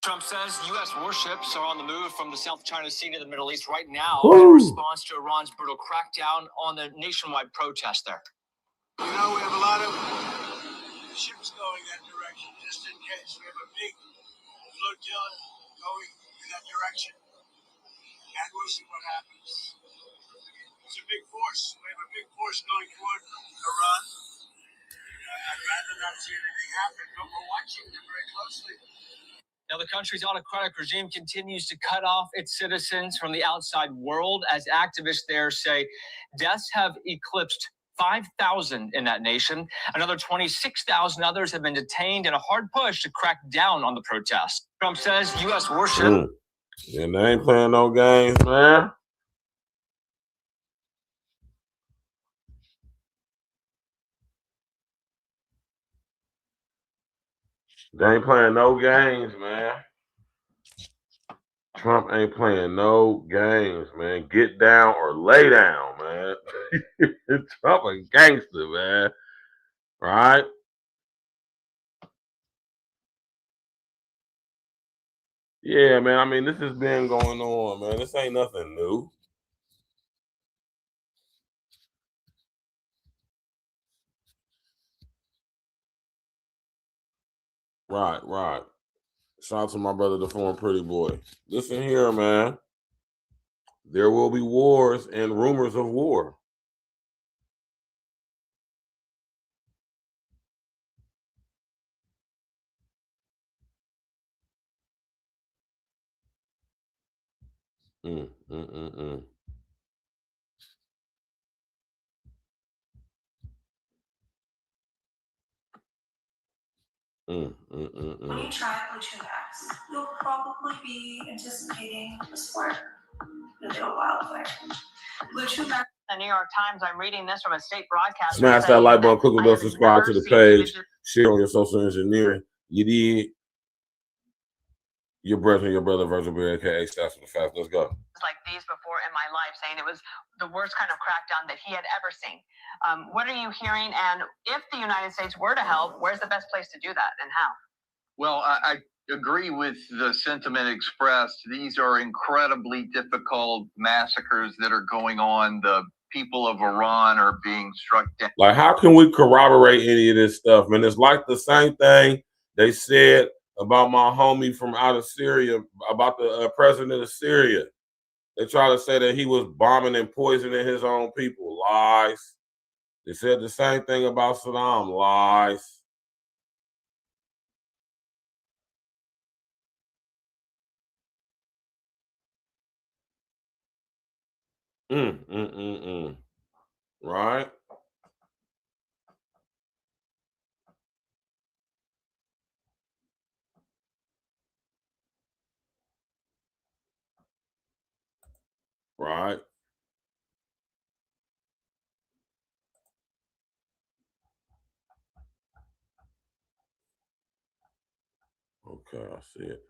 Trump says U.S. warships are on the move from the South China Sea to the Middle East right now in response to Iran's brutal crackdown on the nationwide protest there. We have a lot of ships going that direction, just in case. We have a big flotilla going in that direction. And we'll see what happens. It's a big force. We have a big force going toward Iran. I'd rather not see anything happen, but we're watching them very closely. Now, the country's autocratic regime continues to cut off its citizens from the outside world, as activists there say deaths have eclipsed 5,000 in that nation. Another 26,000 others have been detained in a hard push to crack down on the protests. Trump says U.S. warship. Yeah, they ain't playing no games, man. They ain't playing no games, man. Trump ain't playing no games, man. Get down or lay down, man. Trump a gangster, man. Right? Yeah, man. I mean, this has been going on, man. This ain't nothing new. Right. Shout out to my brother, the former pretty boy. Listen here, man. There will be wars and rumors of war. Mm. When you try Bluetooth apps, you'll probably be anticipating a squirt, a little wildfire. Bluetooth apps. The New York Times, I'm reading this from a state broadcaster. Smash that like button, click the bell, subscribe to the page, share on your social engineering. You did. Your brother, Virgil Bear, aka Stats for the Fast. Let's go. Like these before in my life, saying it was the worst kind of crackdown that he had ever seen. What are you hearing? And if the United States were to help, where's the best place to do that and how? Well, I agree with the sentiment expressed. These are incredibly difficult massacres that are going on. The people of Iran are being struck down. Like, how can we corroborate any of this stuff, man? It's like the same thing they said about my homie from out of Syria, about the president of Syria. They try to say that he was bombing and poisoning his own people. Lies. They said the same thing about Saddam. Lies. Right? Right. Okay, I see it.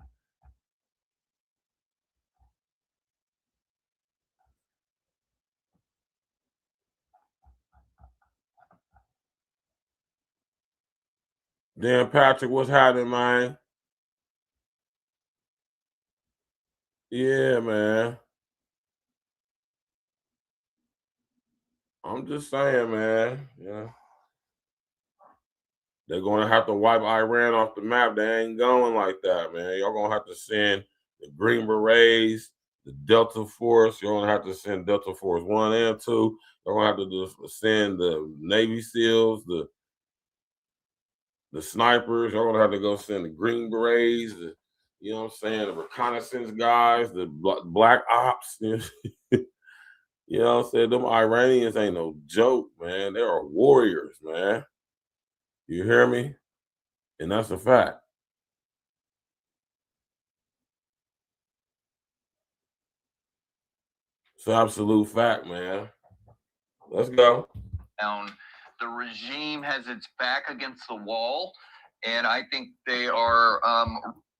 Dan Patrick, what's happening, man? Yeah, man. I'm just saying, man. Yeah. They're going to have to wipe Iran off the map. They ain't going like that, man. Y'all going to have to send the Green Berets, the Delta Force. You're going to have to send Delta Force 1 and 2. You're going to have to send the Navy SEALs, the snipers. You're going to have to go send the Green Berets, you know what I'm saying, the reconnaissance guys, the black ops. You know what I'm saying? Them Iranians ain't no joke, man. They are warriors, man. You hear me? And that's a fact. It's an absolute fact, man. Let's go. The regime has its back against the wall, and I think they are.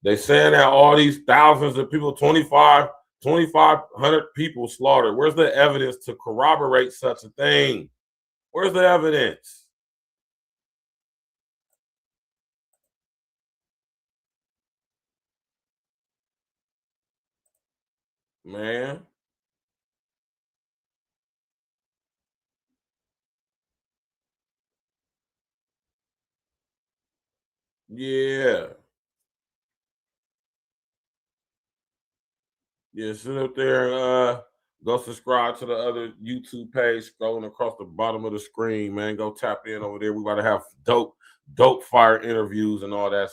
They saying that all these thousands of people, 2,500 people slaughtered. Where's the evidence to corroborate such a thing? Where's the evidence? Man. Yeah. Yeah, sit up there, go subscribe to the other YouTube page, scrolling across the bottom of the screen, man. Go tap in over there. We got to have dope fire interviews and all that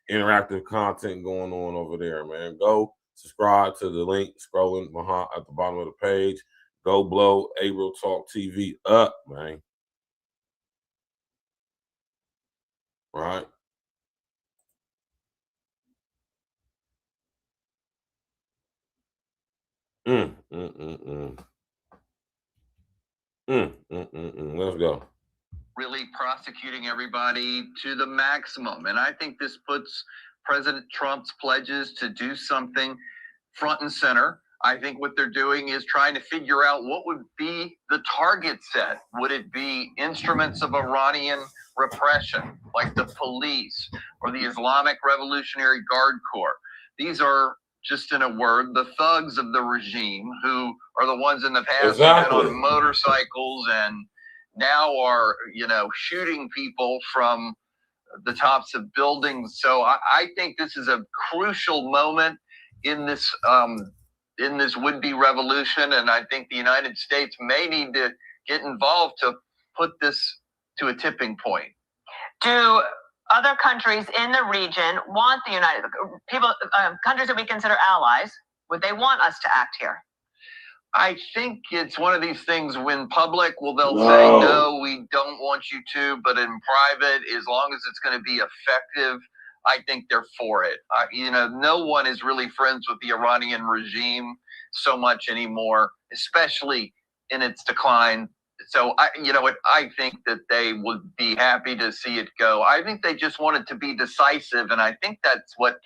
interactive content going on over there, man. Go subscribe to the link scrolling behind at the bottom of the page. Go blow April Talk TV up, man. Right? Let's go. Really prosecuting everybody to the maximum. And I think this puts President Trump's pledges to do something front and center. I think what they're doing is trying to figure out what would be the target set. Would it be instruments of Iranian repression, like the police or the Islamic Revolutionary Guard Corps? These are just in a word, the thugs of the regime, who are the ones in the past who've Exactly. been on motorcycles and now are, shooting people from the tops of buildings. So I think this is a crucial moment in this would-be revolution, and I think the United States may need to get involved to put this to a tipping point. Do other countries in the region want the countries that we consider allies, would they want us to act here? I think it's one of these things when public, they'll say, no, we don't want you to, but in private, as long as it's going to be effective, I think they're for it. No one is really friends with the Iranian regime so much anymore, especially in its decline. So I think that they would be happy to see it go. I think they just want it to be decisive, and I think that's what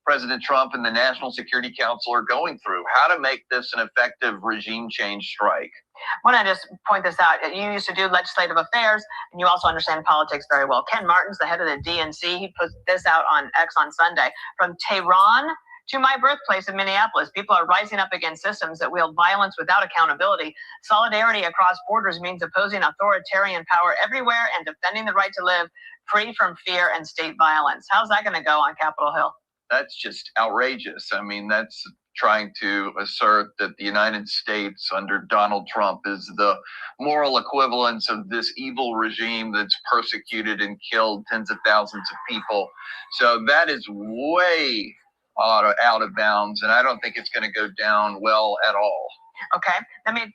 President Trump and the National Security Council are going through, how to make this an effective regime change strike. I want to just point this out. You used to do legislative affairs, and you also understand politics very well. Ken Martin's the head of the DNC. He put this out on X on Sunday. From Tehran to my birthplace in Minneapolis, people are rising up against systems that wield violence without accountability. Solidarity across borders means opposing authoritarian power everywhere and defending the right to live free from fear and state violence. How's that going to go on Capitol Hill? That's just outrageous. I mean, that's trying to assert that the United States under Donald Trump is the moral equivalence of this evil regime that's persecuted and killed tens of thousands of people. So that is way out of bounds, and I don't think it's going to go down well at all. Okay, let me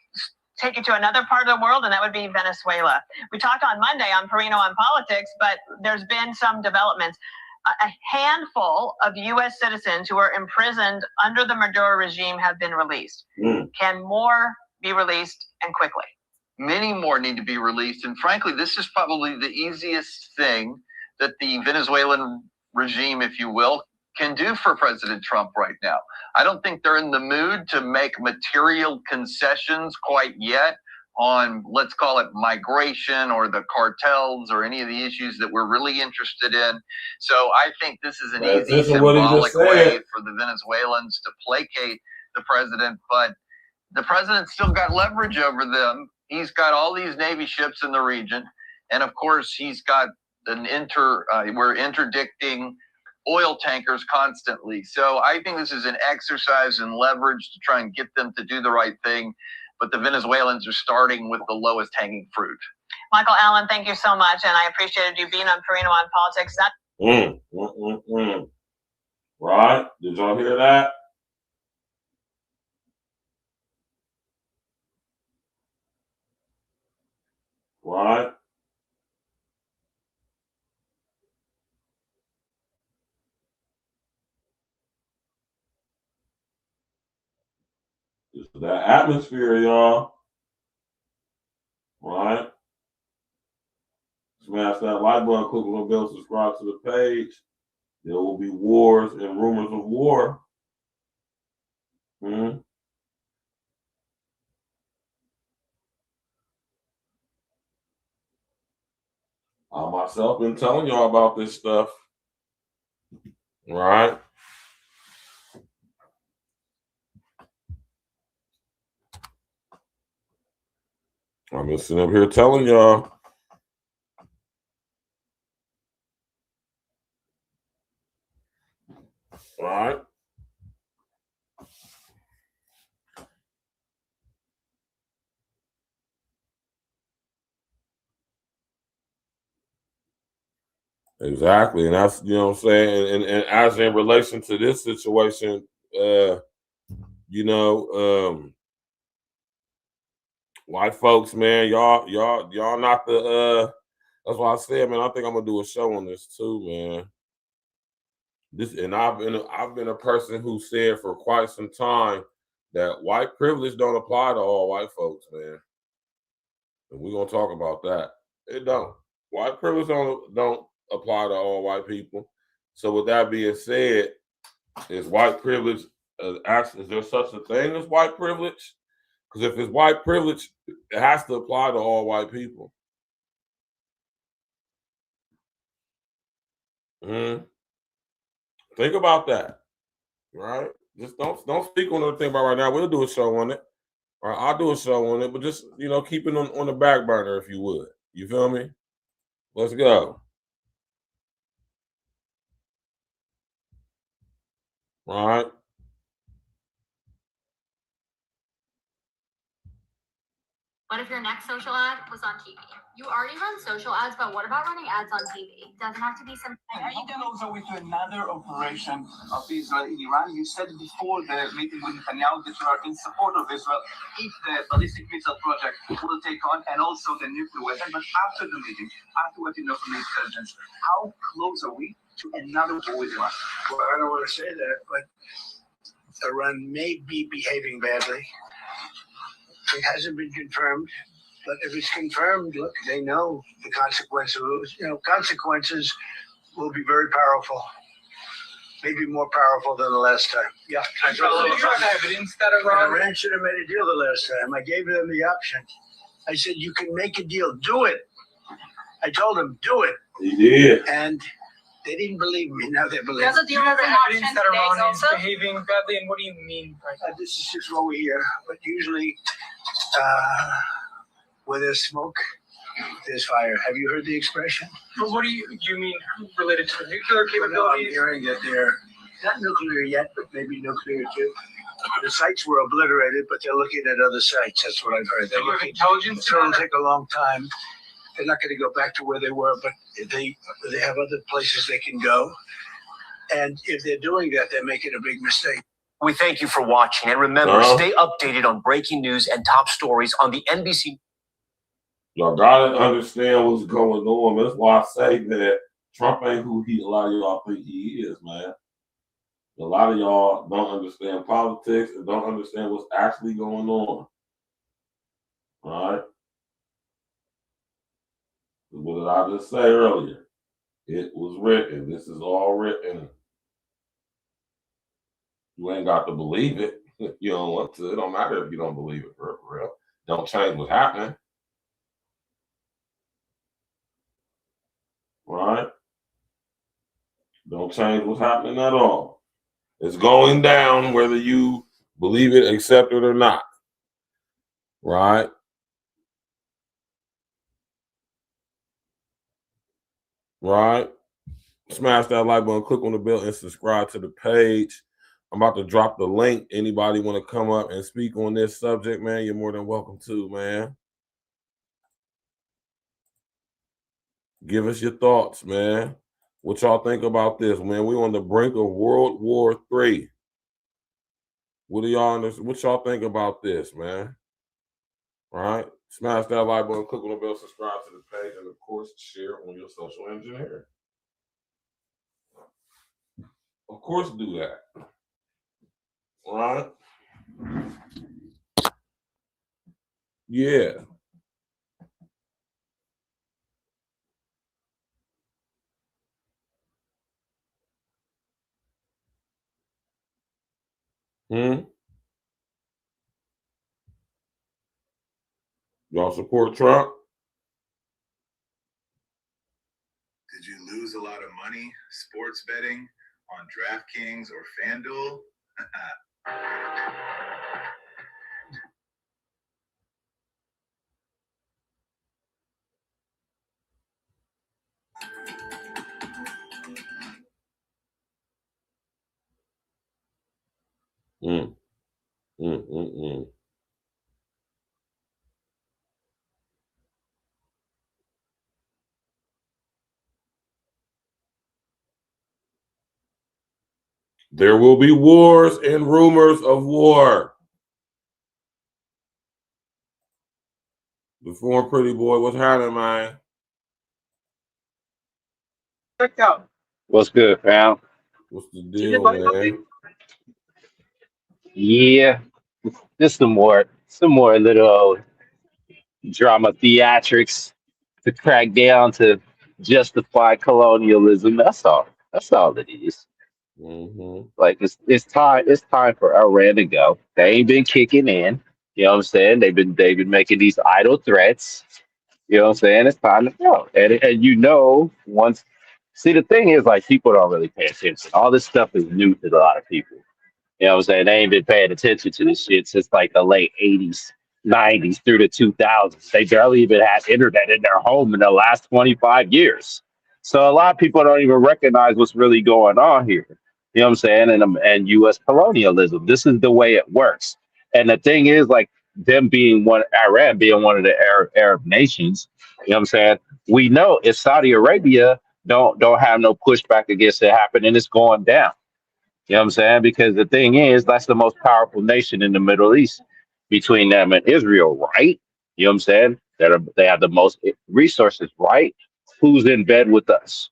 take you to another part of the world, and that would be Venezuela. We talked on Monday on Perino on Politics, but there's been some developments. A handful of U.S. citizens who are imprisoned under the Maduro regime have been released. Can more be released, and quickly? Many more need to be released. And frankly, this is probably the easiest thing that the Venezuelan regime, if you will, can do for President Trump right now. I don't think they're in the mood to make material concessions quite yet on, let's call it migration or the cartels or any of the issues that we're really interested in. So I think this is an easy symbolic way for the Venezuelans to placate the president, but the president's still got leverage over them. He's got all these Navy ships in the region. And of course, he's got we're interdicting oil tankers constantly. So I think this is an exercise in leverage to try and get them to do the right thing. But the Venezuelans are starting with the lowest hanging fruit. Michael Allen, thank you so much. And I appreciated you being on Perino on Politics. Right? Did y'all hear that? Right? It's that atmosphere, y'all. Right? Smash that like button, click on the bell, subscribe to the page. There will be wars and rumors of war. I myself been telling y'all about this stuff. Right? I'm just sitting up here telling y'all. Right? Exactly. And that's, you know what I'm saying? And as in relation to this situation, white folks, man, y'all not the that's why I said, man, I think I'm gonna do a show on this too, man. I've been a person who said for quite some time that white privilege don't apply to all white folks, man. And we're gonna talk about that. It don't. White privilege don't apply to all white people. So with that being said, is white privilege is there such a thing as white privilege? Because if it's white privilege, it has to apply to all white people. Think about that, right? Just don't speak on anything about right now. We'll do a show on it. Or I'll do a show on it, but just, keep it on the back burner if you would. You feel me? Let's go. All right. What if your next social ad was on TV? You already run social ads, but what about running ads on TV? Doesn't have to be some. Are you closer with another operation of Israel in Iran? You said before the meeting with Netanyahu that you are in support of Israel if the ballistic missile project will take on, and also the nuclear weapon. But after the meeting, after what you know from the intelligence, how close are we to another war with Iran? Well, I don't want to say that, but Iran may be behaving badly. It hasn't been confirmed, but if it's confirmed, look, they know the consequences. Consequences will be very powerful, maybe more powerful than the last time. Yeah. So you have evidence that Iran should have made a deal the last time. I gave them the option. I said, you can make a deal, do it. I told them, do it. He did. And they didn't believe me. Now they believe Does me. do you have evidence that Iran is behaving badly, and what do you mean by that? This is just what we hear, but usually where there's smoke, there's fire. Have you heard the expression? But what do you mean related to the nuclear capabilities? No, I'm hearing that they're not nuclear yet, but maybe nuclear too. The sites were obliterated, but they're looking at other sites. That's what I've heard. They're looking. Intelligence. So it'll take a long time. They're not going to go back to where they were, but they have other places they can go. And if they're doing that, they're making a big mistake. We thank you for watching, and remember, stay updated on breaking news and top stories on the NBC. Y'all gotta understand what's going on. That's why I say that Trump ain't who a lot of y'all think he is, man. A lot of y'all don't understand politics and don't understand what's actually going on. All right? What did I just say earlier? It was written. This is all written. You ain't got to believe it. You don't want to. It don't matter if you don't believe it for real. Don't change what's happening. Right? Don't change what's happening at all. It's going down whether you believe it, accept it or not. Right? Right? Smash that like button, click on the bell, and subscribe to the page. I'm about to drop the link. Anybody want to come up and speak on this subject, man, you're more than welcome to, man. Give us your thoughts, man. What y'all think about this, man? We on the brink of World War III. What do y'all understand? What y'all think about this, man? All right? Smash that like button, click on the bell, subscribe to the page, and of course, share on your social engineering. Of course, do that. All right? Yeah. Y'all support Trump? Did you lose a lot of money sports betting on DraftKings or FanDuel? There will be wars and rumors of war. The foreign pretty boy, what's happening, man? Check out. What's good, pal? What's the deal, man? Yeah, just some more little drama theatrics to crack down to justify colonialism. That's all. That's all it is. Like it's time for Iran to go. They ain't been kicking in. You know what I'm saying? They've been making these idle threats. You know what I'm saying? It's time to go. And once. See, the thing is, like, people don't really pay attention. All this stuff is new to a lot of people. You know what I'm saying? They ain't been paying attention to this shit since like the late 80s, 90s through the 2000s. They barely even had internet in their home in the last 25 years. So a lot of people don't even recognize what's really going on here. You know what I'm saying? And U.S. colonialism. This is the way it works. And the thing is, like them being Iran being one of the Arab nations. You know what I'm saying? We know if Saudi Arabia don't have no pushback against it happening, it's going down. You know what I'm saying? Because the thing is, that's the most powerful nation in the Middle East between them and Israel, right? You know what I'm saying? They have the most resources, right? Who's in bed with us?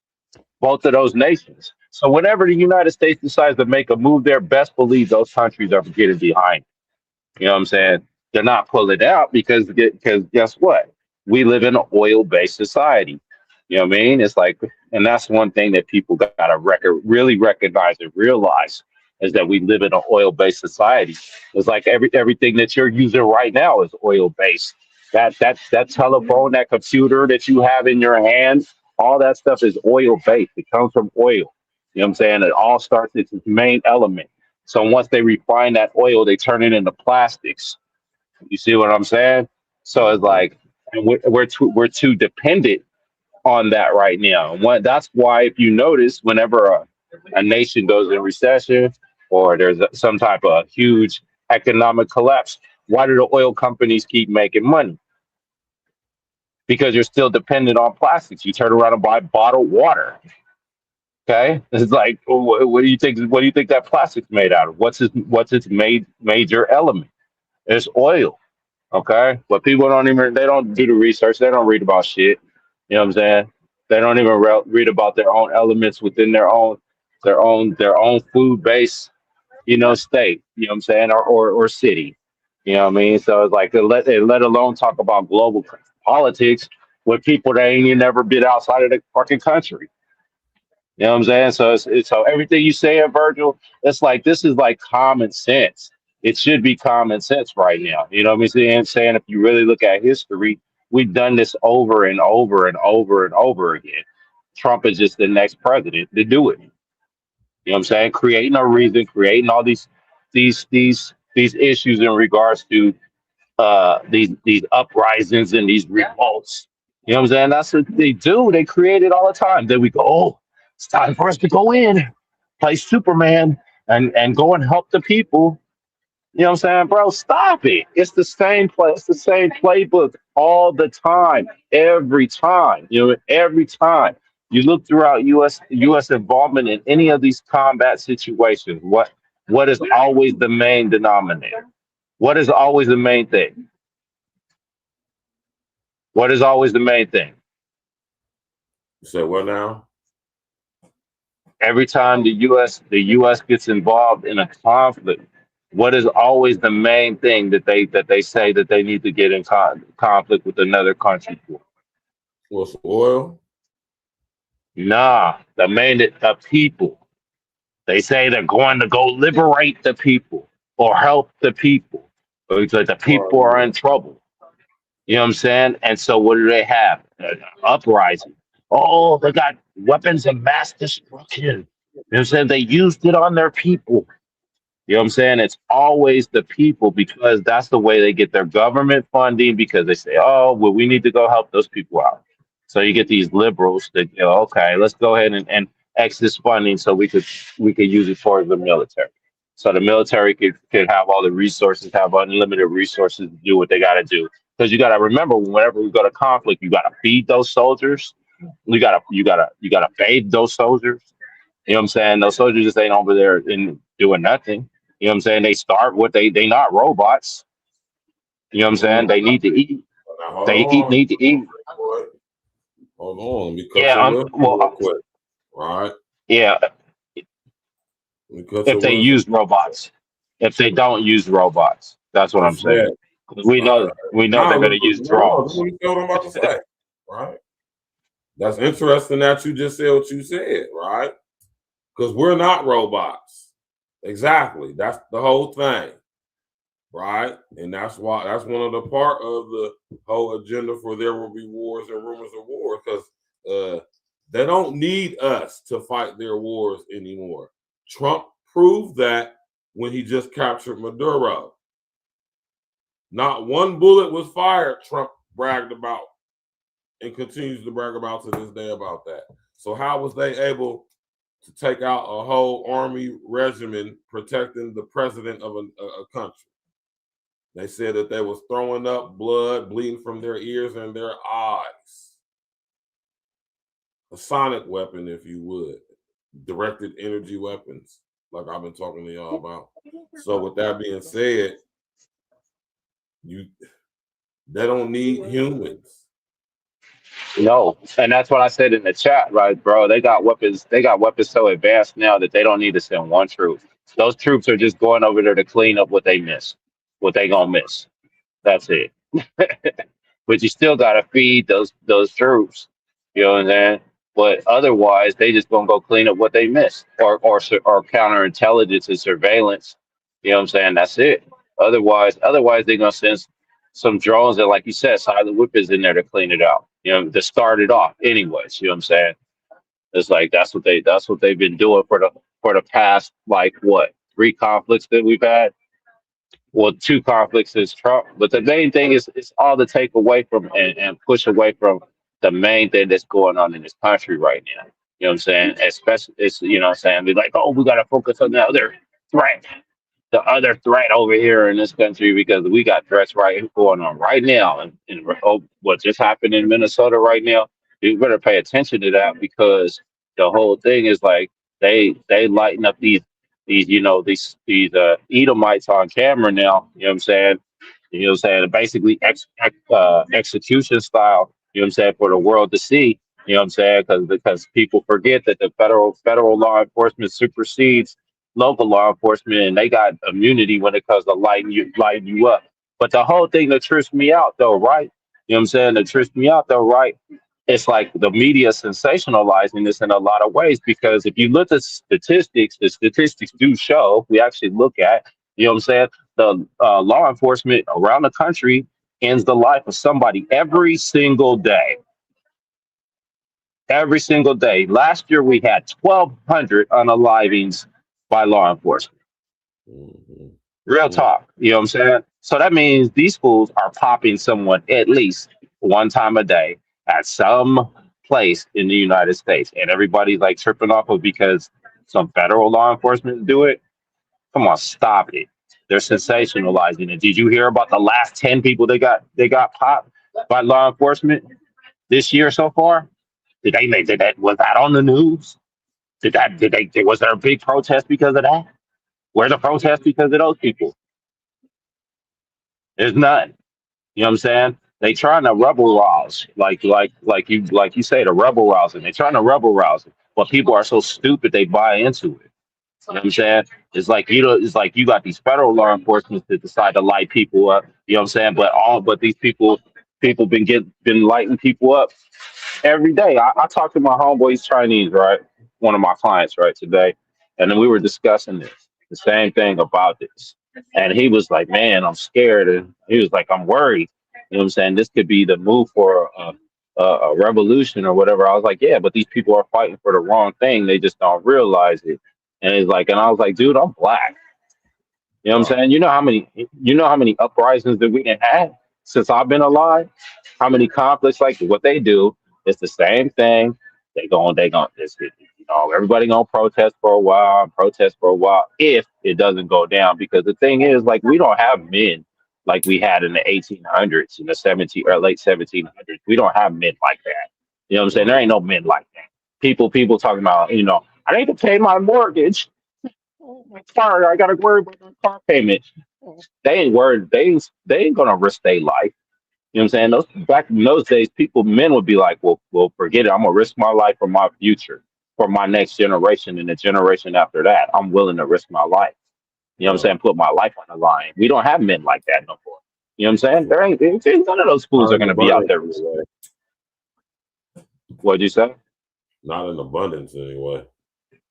Both of those nations. So whenever the United States decides to make a move there, best believe those countries are getting behind. You know what I'm saying? They're not pulling out because guess what? We live in an oil-based society. You know what I mean? It's like, and that's one thing that people got to really recognize and realize is that we live in an oil-based society. It's like everything that you're using right now is oil-based. That telephone, that computer that you have in your hand, all that stuff is oil-based. It comes from oil. You know what I'm saying? It all starts, it's its main element. So once they refine that oil, they turn it into plastics. You see what I'm saying? So it's like and we're too dependent on that right now. That's why if you notice, whenever a nation goes in recession or there's some type of huge economic collapse, why do the oil companies keep making money? Because you're still dependent on plastics. You turn around and buy bottled water. Okay, it's like, what do you think? What do you think that plastic's made out of? What's its major element? It's oil. Okay, but people they don't do the research. They don't read about shit. You know what I'm saying? They don't even read about their own elements within their own food base. State. You know what I'm saying? Or city. You know what I mean? So it's like let alone talk about global politics with people that ain't even never been outside of the fucking country. You know what I'm saying? So everything you say, Virgil, it's like this is like common sense. It should be common sense right now. You know what I'm saying? If you really look at history, we've done this over and over and over and over again. Trump is just the next president to do it. You know what I'm saying? Creating a reason, creating all these issues in regards to these uprisings and these revolts. You know what I'm saying? That's what they do. They create it all the time. Then we go, oh, it's time for us to go in, play Superman, and go and help the people. You know what I'm saying, bro? Stop it. It's the same play. It's the same playbook all the time, every time. Every time you look throughout U.S. involvement in any of these combat situations. What is always the main denominator? What is always the main thing? What is always the main thing? So what now? Every time the U.S. gets involved in a conflict, what is always the main thing that they say that they need to get in conflict with another country for? What's oil? Nah, the people. They say they're going to go liberate the people or help the people because the people are in trouble. You know what I'm saying? And so what do they have? Uprising. Oh, they got weapons of mass destruction. You know what I'm saying? They used it on their people. You know what I'm saying? It's always the people because that's the way they get their government funding because they say, oh, well, we need to go help those people out. So you get these liberals that go, okay, let's go ahead and X this funding so we could use it towards the military. So the military could have all the resources, have unlimited resources to do what they got to do. Because you got to remember, whenever we go to conflict, you got to feed those soldiers. You gotta bathe those soldiers. You know what I'm saying? Those soldiers just ain't over there and doing nothing. You know what I'm saying? They start what they not robots. You know what I'm saying? They need to eat. Now, They need to eat. Hold on. Let me cut Yeah. your wisdom real quick. Right? Yeah. Let me cut If your they wisdom. use robots, if they don't use robots, that's what I'm saying. We know they're gonna use drones. Let me tell them about the say. Right? That's interesting that you just said what you said, right? Because we're not robots. Exactly. That's the whole thing. Right? And that's one of the part of the whole agenda for there will be wars and rumors of wars, because they don't need us to fight their wars anymore. Trump proved that when he just captured Maduro. Not one bullet was fired, Trump bragged about and continues to brag about to this day about that. So how was they able to take out a whole army regiment protecting the president of a country? They said that they was throwing up blood, bleeding from their ears and their eyes. A sonic weapon, if you would. Directed energy weapons, like I've been talking to y'all about. So with that being said, they don't need humans. No, and that's what I said in the chat, right, bro? They got weapons. They got weapons so advanced now that they don't need to send one troop. Those troops are just going over there to clean up what they miss, what they gonna miss. That's it. But you still gotta feed those troops. You know what I'm saying? But otherwise, they just gonna go clean up what they missed, or counterintelligence and surveillance. You know what I'm saying? That's it. Otherwise they're gonna send some drones that, like you said, silent whippers in there to clean it out. You know, to start it off. Anyways, you know what I'm saying? It's like that's what they've been doing for the past like what 3 conflicts that we've had. Well, 2 conflicts is Trump, but the main thing is it's all to take away from and push away from the main thing that's going on in this country right now. You know what I'm saying? Especially, it's you know what I'm saying. Be like, oh, we got to focus on threat, the other threat over here in this country because we got threats right going on right now, and what just happened in Minnesota right now. You better pay attention to that because the whole thing is like they lighten up these Edomites on camera now. You know what I'm saying? You know what I'm saying? Basically execution style. You know what I'm saying, for the world to see. You know what I'm saying? Because people forget that the federal law enforcement supersedes local law enforcement, and they got immunity when it comes to lighting you up. But the whole thing that trips me out, though, right? You know what I'm saying? That trips me out, though, right? It's like the media sensationalizing this in a lot of ways because if you look at statistics, the statistics do show, we actually look at, you know what I'm saying, the law enforcement around the country ends the life of somebody every single day. Every single day. Last year, we had 1,200 unalivings by law enforcement. Real talk. You know what I'm saying? So that means these fools are popping someone at least one time a day at some place in the United States. And everybody's like tripping off of because some federal law enforcement do it. Come on, stop it. They're sensationalizing it. Did you hear about the last 10 people they got popped by law enforcement this year so far? Did that was that on the news? Was there a big protest because of that? Where's the protest because of those people? There's none. You know what I'm saying? They trying to rebel rouse, like you say, the rebel rousing. They're trying to rebel rouse it, but people are so stupid they buy into it. You know what I'm saying? It's like it's like you got these federal law enforcement that decide to light people up. You know what I'm saying? But these people been lighting people up every day. I talked to my homeboy, he's Chinese, right? One of my clients, right, today. And then we were discussing this, the same thing about this. And he was like, man, I'm scared. And he was like, I'm worried. You know what I'm saying? This could be the move for a revolution or whatever. I was like, yeah, but these people are fighting for the wrong thing. They just don't realize it. And he's like, and I was like, dude, I'm black. You know what I'm saying? You know how many uprisings that we done had since I've been alive? How many conflicts like what they do? It's the same thing. Everybody gonna protest for a while if it doesn't go down. Because the thing is, like, we don't have men like we had in the 1800s, in the 17 or late 1700s. We don't have men like that. You know what I'm saying? There ain't no men like that. People talking about, I need to pay my mortgage. Sorry, I gotta worry about my car payment. They ain't worried. They ain't gonna risk their life. You know what I'm saying? Back in those days, men would be like, well, forget it. I'm gonna risk my life for my future, for my next generation and the generation after that. I'm willing to risk my life. You know what I'm saying? Put my life on the line. We don't have men like that no more. You know what I'm saying? There's none of those fools are gonna be out there. What'd you say? Not in abundance anyway.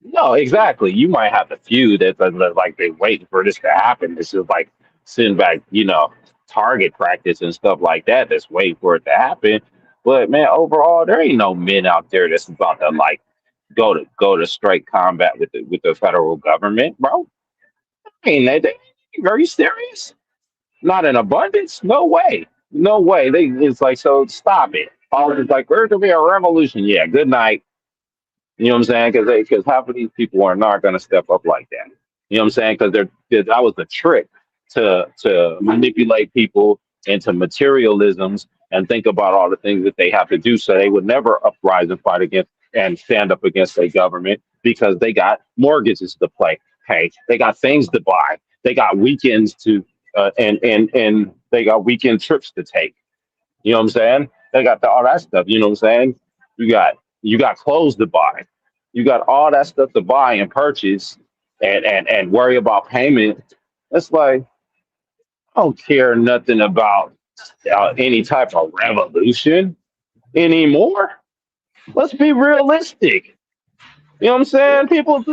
No, exactly. You might have a few that's like they waiting for this to happen. This is like sitting back, target practice and stuff like that. That's waiting for it to happen. But man, overall, there ain't no men out there that's about to like go to straight combat with the federal government, bro. Ain't they very serious? Not in abundance? No way. No way. It's like, so stop it. All it's like, there's gonna be a revolution. Yeah, good night. You know what I'm saying? Because half of these people are not going to step up like that. You know what I'm saying? Because that was a trick to manipulate people into materialisms and think about all the things that they have to do, so they would never uprise and fight against and stand up against their government because they got mortgages to pay, they got things to buy, they got weekends to and they got weekend trips to take. You know what I'm saying? They got all that stuff. You know what I'm saying? You got clothes to buy. You got all that stuff to buy and purchase and worry about payment. It's like I don't care nothing about any type of revolution anymore. Let's be realistic. You know what I'm saying? People,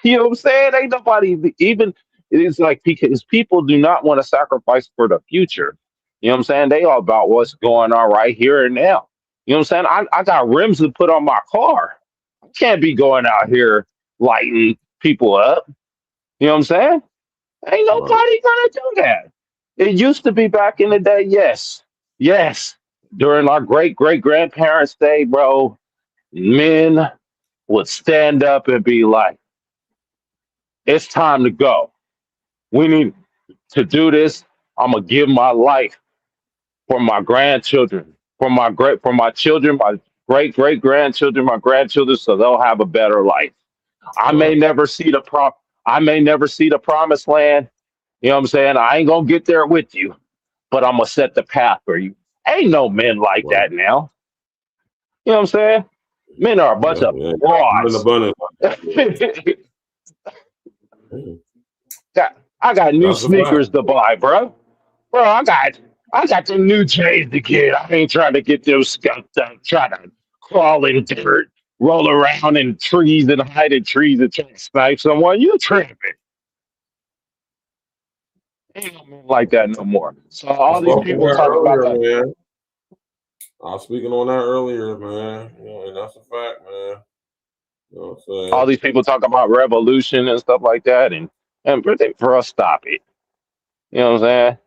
you know what I'm saying? Ain't nobody even. It's like because people do not want to sacrifice for the future. You know what I'm saying? They all about what's going on right here and now. You know what I'm saying? I got rims to put on my car. I can't be going out here lighting people up. You know what I'm saying? Ain't Right. nobody gonna do that. It used to be back in the day, yes. Yes. During our great grandparents' day, bro, men would stand up and be like, it's time to go. We need to do this. I'm gonna give my life for my grandchildren, for my children, my great grandchildren, my grandchildren, so they'll have a better life. I may Right. never see the I may never see the promised land. You know what I'm saying? I ain't gonna get there with you, but I'm gonna set the path for you. Ain't no men like Right. that now. You know what I'm saying? Men are a bunch of Definitely. Not in frauds. abundance like that. Yeah. Mm. I got new That's a fact. sneakers to buy, bro. Bro, I got the new J's to get. I ain't trying to get those skunked up, trying to crawl in dirt, roll around in trees and hide in trees and try to snipe someone. You tripping. Ain't no men like that no more. So I all these spoke on people that talking about earlier, that, man. I was speaking on that earlier, man. You know, and that's a fact, man. You know what I'm all saying? these people talking about revolution and stuff like that, and for us, stop it. You know what I'm saying?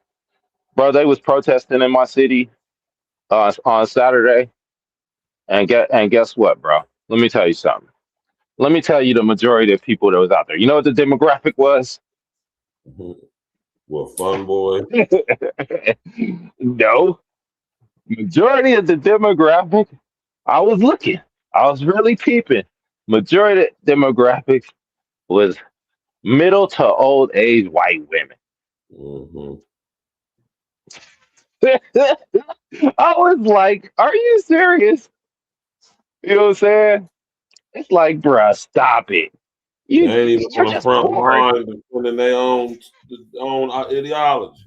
Bro, they was protesting in my city on Saturday, and guess what, bro? Let me tell you something. Let me tell you the majority of people that was out there. You know what the demographic was? Mhm. Well, fun boy. No, majority of the demographic. I was looking. I was really peeping. Majority of the demographic was middle to old age white women. Hmm. I was like, are you serious? You know what I'm saying? It's like, bruh, stop it. They ain't even You're on the just front bored. line defending their own ideology.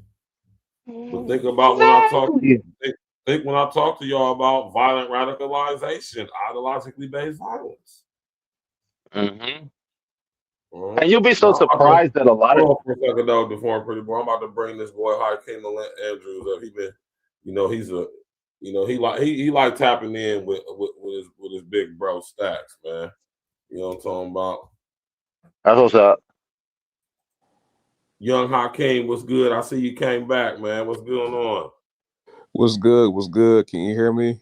But think about when I talk. Exactly. Think when I talk to y'all about violent radicalization, ideologically based violence. Hmm. All And right. you'll be so Now I'm about to surprised that a lot of hold on for a second, though, before I'm pretty boy. I'm about to bring this boy Hakeem Andrews up. He been, he's a, he like tapping in with his big bro Stacks, man. You know what I'm talking about? that's what's up. Young Hakeem, what's good? I see you came back, man. What's going on? What's good? What's good? Can you hear me?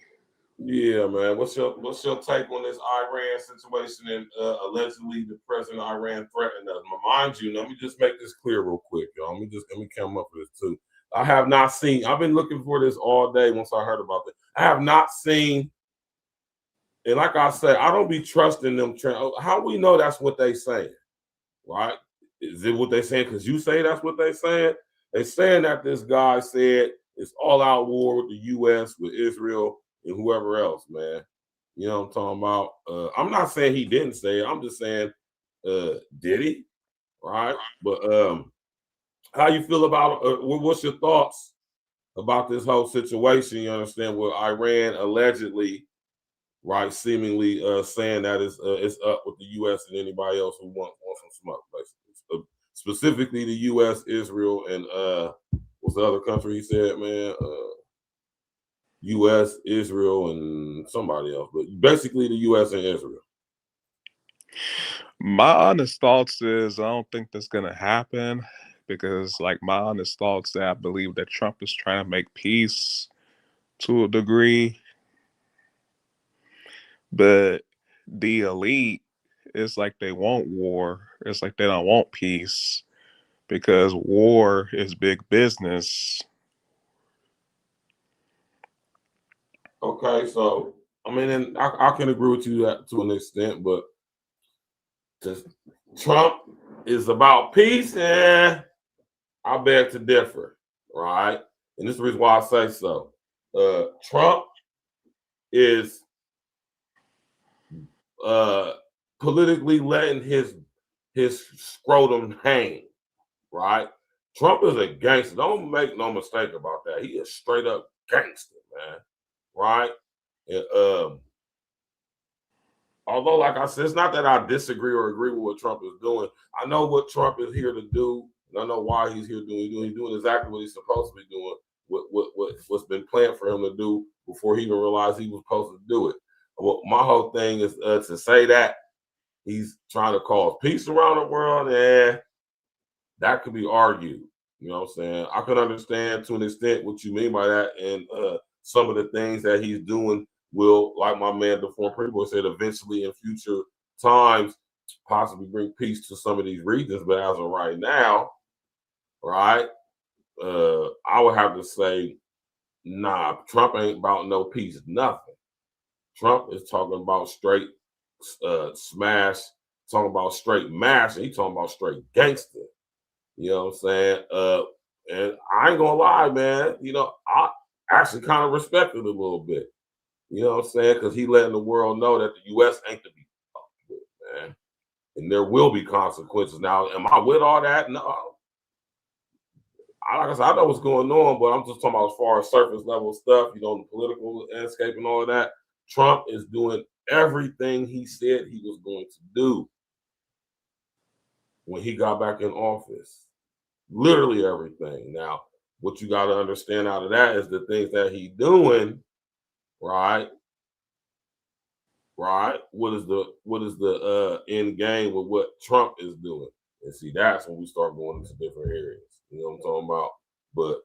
Yeah, man. What's your take on this Iran situation and allegedly the president of Iran threatened us? Mind you, let me just make this clear real quick, y'all. Let me come up with this too. I have not seen. I've been looking for this all day. Once I heard about this, I have not seen. And like I said, I don't be trusting them. How we know that's what they saying, right? Is it what they saying? Because you say that's what they saying. They saying that this guy said it's all out war with the U.S., with Israel, and whoever else, man. You know what I'm talking about? I'm not saying he didn't say it. I'm just saying, did he? Right? But how you feel about? What's your thoughts about this whole situation? You understand? Where Iran allegedly, right, seemingly saying that it's up with the U.S. and anybody else who wants some smoke, basically. Specifically the U.S., Israel, and what's the other country he said, man? U.S., Israel, and somebody else, but basically the U.S. and Israel. My honest thoughts is I don't think that's gonna happen because, like, my honest thoughts that I believe that Trump is trying to make peace to a degree, but the elite, it's like they want war. It's like they don't want peace because war is big business. Okay, so I mean, and I can agree with you that to an extent, but just Trump is about peace, and I beg to differ, right? And this is the reason why I say so. Trump is politically letting his scrotum hang, right? Trump is a gangster. Don't make no mistake about that. He is straight up gangster, man, right? And, although, like I said, it's not that I disagree or agree with what Trump is doing. I know what Trump is here to do, and I know why he's here doing. He's doing exactly what he's supposed to be doing. What's been planned for him to do before he even realized he was supposed to do it. Well, my whole thing is to say that he's trying to cause peace around the world, and that could be argued. You know what I'm saying? I can understand to an extent what you mean by that, and some of the things that he's doing will, like my man, the former Pretty Boy said, eventually in future times possibly bring peace to some of these regions. But as of right now, right, I would have to say, nah, Trump ain't about no peace, nothing. Trump is talking about straight smash, talking about straight mash, and he's talking about straight gangster. You know what I'm saying? And I ain't gonna lie, man. You know, I actually kind of respect it a little bit. You know what I'm saying? Because he letting the world know that the U.S. ain't to be fucked with, man. And there will be consequences. Now, am I with all that? No. Like I said, I know what's going on, but I'm just talking about as far as surface level stuff, you know, the political landscape and all of that. Trump is doing everything he said he was going to do when he got back in office. Literally everything. Now, what you got to understand out of that is the things that he's doing, right? Right? What is the end game with what Trump is doing? And see, that's when we start going into different areas. You know what I'm talking about? But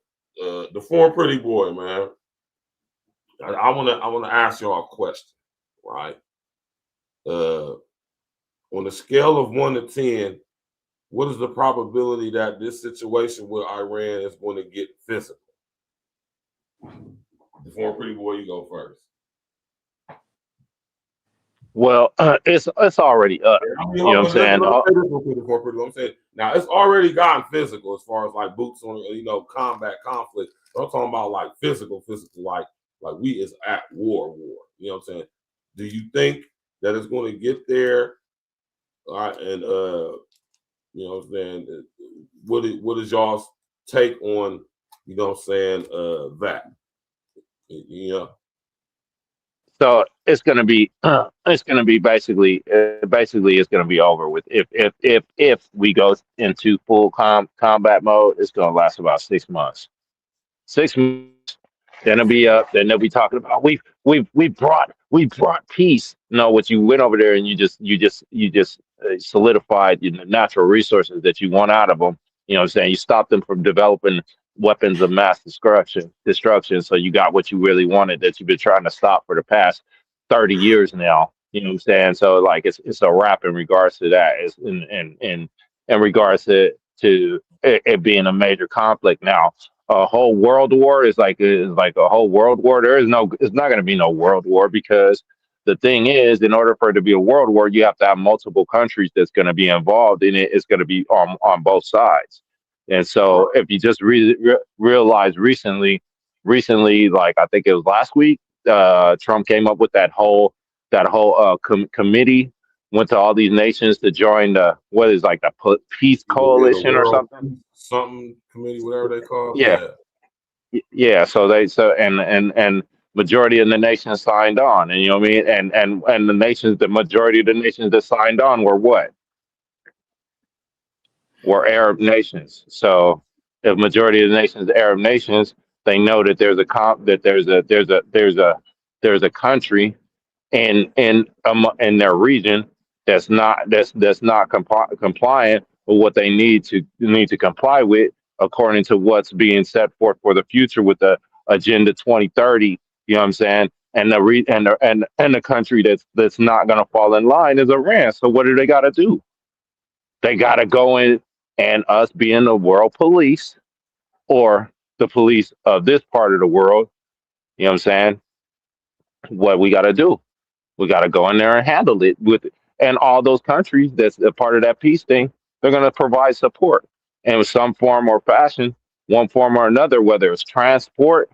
the former Pretty Boy, man, I wanna ask y'all a question, right? On a scale of 1 to 10, what is the probability that this situation with Iran is going to get physical? The former Pretty Boy, you go first. Well, it's already up. You know what I'm saying? I'm saying now it's already gotten physical as far as like boots on, you know, combat conflict. But I'm talking about like physical, like we is at war. You know what I'm saying? Do you think that it's going to get there? All right, and you know what I'm saying? What is y'all's take on, you know what I'm saying, that? Yeah. So it's going to be basically it's going to be over with if we go into full combat mode. It's going to last about 6 months. 6 months. Then it'll be up. Then they'll be talking about we brought peace. No, what you went over there and you just solidified the natural resources that you want out of them. You know what I'm saying? You stopped them from developing weapons of mass destruction. So you got what you really wanted that you've been trying to stop for the past 30 years now. You know what I'm saying? So like it's a wrap in regards to that. It's in regards to it being a major conflict now. A whole world war is like a whole world war. It's not going to be no world war because the thing is, in order for it to be a world war, you have to have multiple countries that's going to be involved in it. It's going to be on both sides. And so if you just realize recently, like I think it was last week, Trump came up with that whole committee, went to all these nations to join the peace coalition or something. Something committee, whatever they call it. Yeah. So and majority of the nations signed on, and you know what I mean. And the majority of the nations that signed on were what? Were Arab nations. So if majority of the nations are Arab nations, they know that there's a country in their region that's not compliant with what they need to comply with according to what's being set forth for the future with the Agenda 2030. You know what I'm saying? And and the country that's not going to fall in line is Iran. So what do they got to do? They got to go in, and us being the world police or the police of this part of the world. You know what I'm saying? What we got to do? We got to go in there and handle it with, and all those countries that's a part of that peace thing, they're going to provide support in some form or fashion, one form or another, whether it's transport,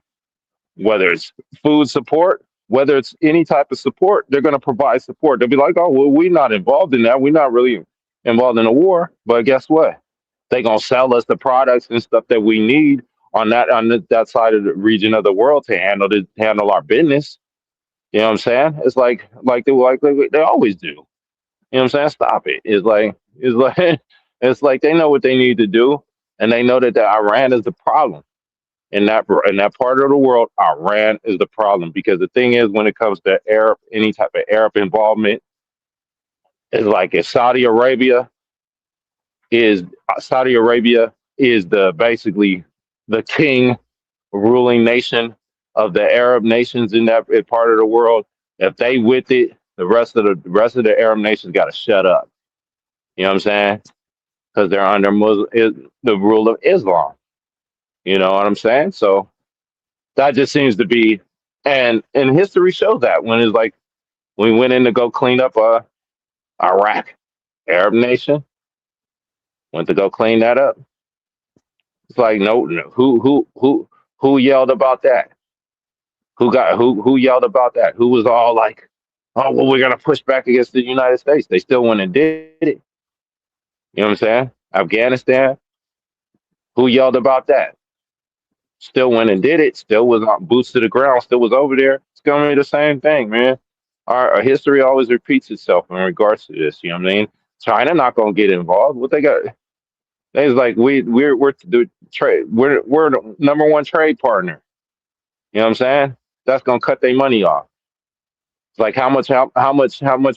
whether it's food support, whether it's any type of support, they're going to provide support. They'll be like, oh, well, we're not involved in that. We're not really involved in the war. But guess what? They're going to sell us the products and stuff that we need on that side of the region of the world to handle our business. You know what I'm saying? It's like they always do. You know what I'm saying? Stop it. It's like it's like they know what they need to do, and they know that Iran is the problem in that part of the world. Iran is the problem because the thing is, when it comes to Arab, any type of Arab involvement, is like if Saudi Arabia is the basically the king ruling nation of the Arab nations in that part of the world. If they with it, the rest of the Arab nations got to shut up. You know what I'm saying? Because they're under the rule of Islam. You know what I'm saying? So that just seems to be, and history shows that when it's like we went in to go clean up Iraq, Arab nation, went to go clean that up. It's like no, who yelled about that? Who yelled about that? Who was all like, oh well, we're gonna push back against the United States. They still went and did it. You know what I'm saying? Afghanistan, who yelled about that? Still went and did it. Still was on boots to the ground. Still was over there. It's gonna be the same thing, man. Our history always repeats itself in regards to this. You know what I mean? China not gonna get involved. What they got? It's like we're the trade. We're the number one trade partner. You know what I'm saying? That's gonna cut their money off. It's like how much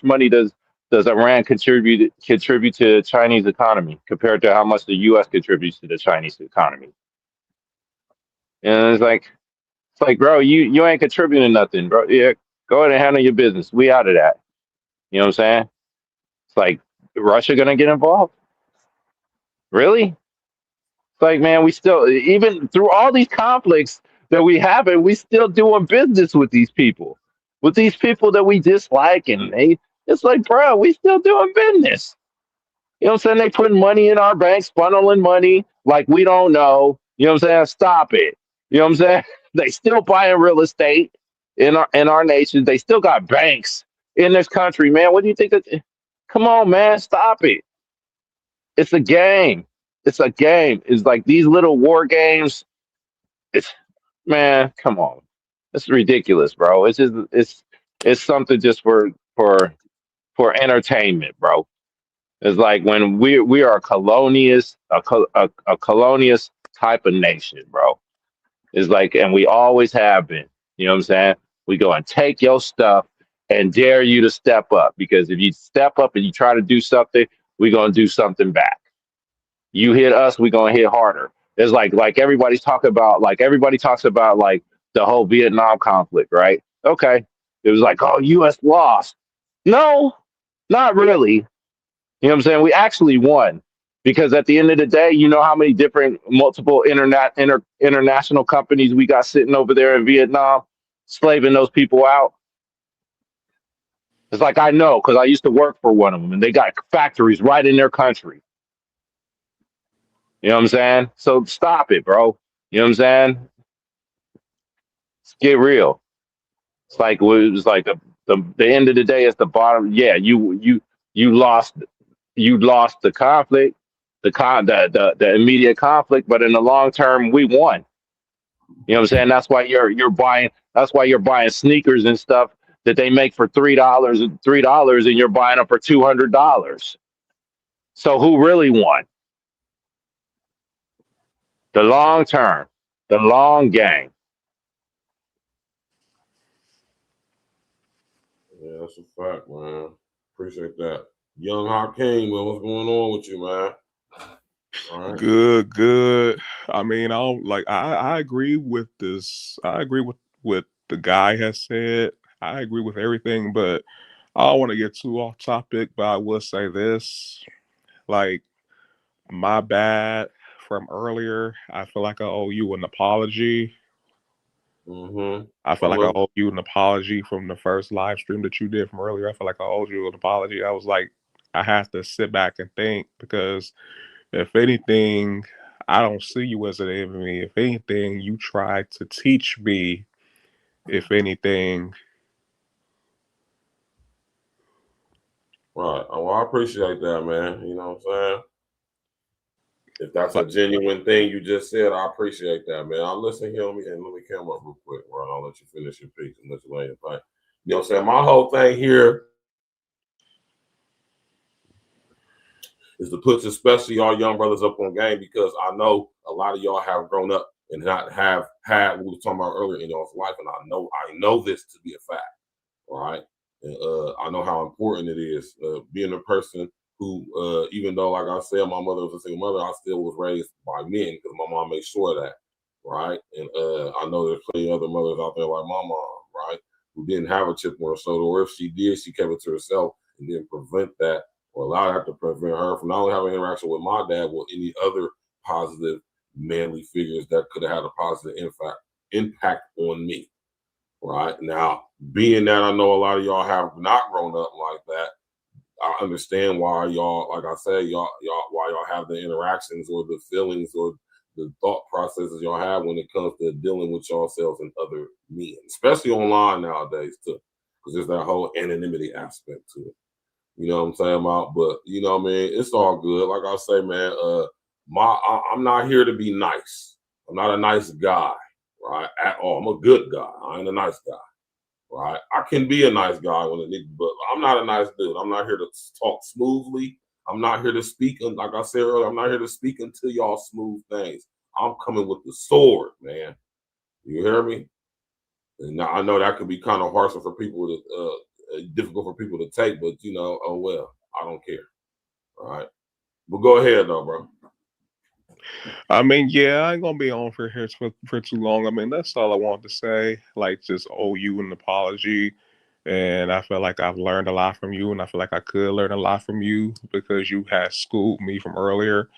money does Iran contribute to the Chinese economy compared to how much the U.S. contributes to the Chinese economy? And it's like, bro, you ain't contributing nothing, bro. Yeah, go ahead and handle your business. We out of that. You know what I'm saying? It's like Russia gonna get involved? Really? It's like, man, we still, even through all these conflicts that we have, and we still doing business with these people that we dislike, and it's like, bro, we still doing business. You know what I'm saying? They putting money in our banks, funneling money like we don't know. You know what I'm saying? Stop it. You know what I'm saying? They still buying real estate in our nation. They still got banks in this country, man. What do you think? Come on, man, stop it. It's a game. It's a game. It's like these little war games. It's Man, come on. It's ridiculous, bro. It's something just for entertainment, bro. It's like when we are a colonialist type of nation, bro. It's like, and we always have been. You know what I'm saying? We go and take your stuff and dare you to step up, because if you step up and you try to do something, we're gonna do something back. You hit us, we're gonna hit harder. It's like everybody talks about like the whole Vietnam conflict, right? Okay. It was like, oh, US lost. No, not really. You know what I'm saying? We actually won, because at the end of the day, you know how many different multiple international companies we got sitting over there in Vietnam slaving those people out? It's like, I know, because I used to work for one of them, and they got factories right in their country. You know what I'm saying? So stop it, bro. You know what I'm saying? Let's get real. It's like the end of the day, it's the bottom. Yeah, you lost the conflict, the immediate conflict, but in the long term, we won. You know what I'm saying? That's why you're buying sneakers and stuff that they make for $3, and you're buying them for $200. So who really won? The long term, the long game. Yeah, that's a fact, man. Appreciate that. Young Hakeem, man, what's going on with you, man? All right. Good. I mean, I agree with this. I agree with what the guy has said. I agree with everything, but I don't want to get too off topic, but I will say this. Like, my bad from earlier. I feel like I owe you an apology. I feel like I owe you an apology from the first live stream that you did from earlier. I feel like I owed you an apology. I was like, I have to sit back and think, because if anything, I don't see you as an enemy. If anything, you tried to teach me. If anything. Right. Well, I appreciate that, man. You know what I'm saying? If that's a genuine thing you just said, I appreciate that, man. I'll listen here and let me come up real quick, bro. I'll let you finish your piece and let you lay your thing. You know what I'm saying? My whole thing here is to put especially y'all young brothers up on game, because I know a lot of y'all have grown up and not have had what we were talking about earlier in y'all's life, and I know this to be a fact, right? And I know how important it is being a person who, even though, like I said, my mother was a single mother, I still was raised by men because my mom made sure of that, right? And I know there's plenty of other mothers out there like my mom, right, who didn't have a chip on her shoulder, or if she did, she kept it to herself and didn't prevent that, or allow that to prevent her from not only having interaction with my dad, but any other positive manly figures that could have had a positive impact on me. Right now, being that I know a lot of y'all have not grown up like that, I understand why y'all, like I said, why y'all have the interactions or the feelings or the thought processes y'all have when it comes to dealing with yourselves and other men, especially online nowadays too, because there's that whole anonymity aspect to it. You know what I'm saying about? But you know what I mean? It's all good. Like I say, man, I'm not here to be nice. I'm not a nice guy, right? At all. I'm a good guy. I ain't a nice guy. Right? I can be a nice guy when it needs, but I'm not a nice dude. I'm not here to talk smoothly. I'm not here to speak, like I said earlier, I'm not here to speak into y'all smooth things. I'm coming with the sword, man. You hear me? And now I know that could be kind of harsher for people to, difficult for people to take, but you know, oh well, I don't care. All right. But go ahead though, bro. I mean, yeah, I ain't gonna be on for here for too long. I mean, that's all I want to say. Like, just owe you an apology. And I feel like I've learned a lot from you, and I feel like I could learn a lot from you because you had schooled me from earlier.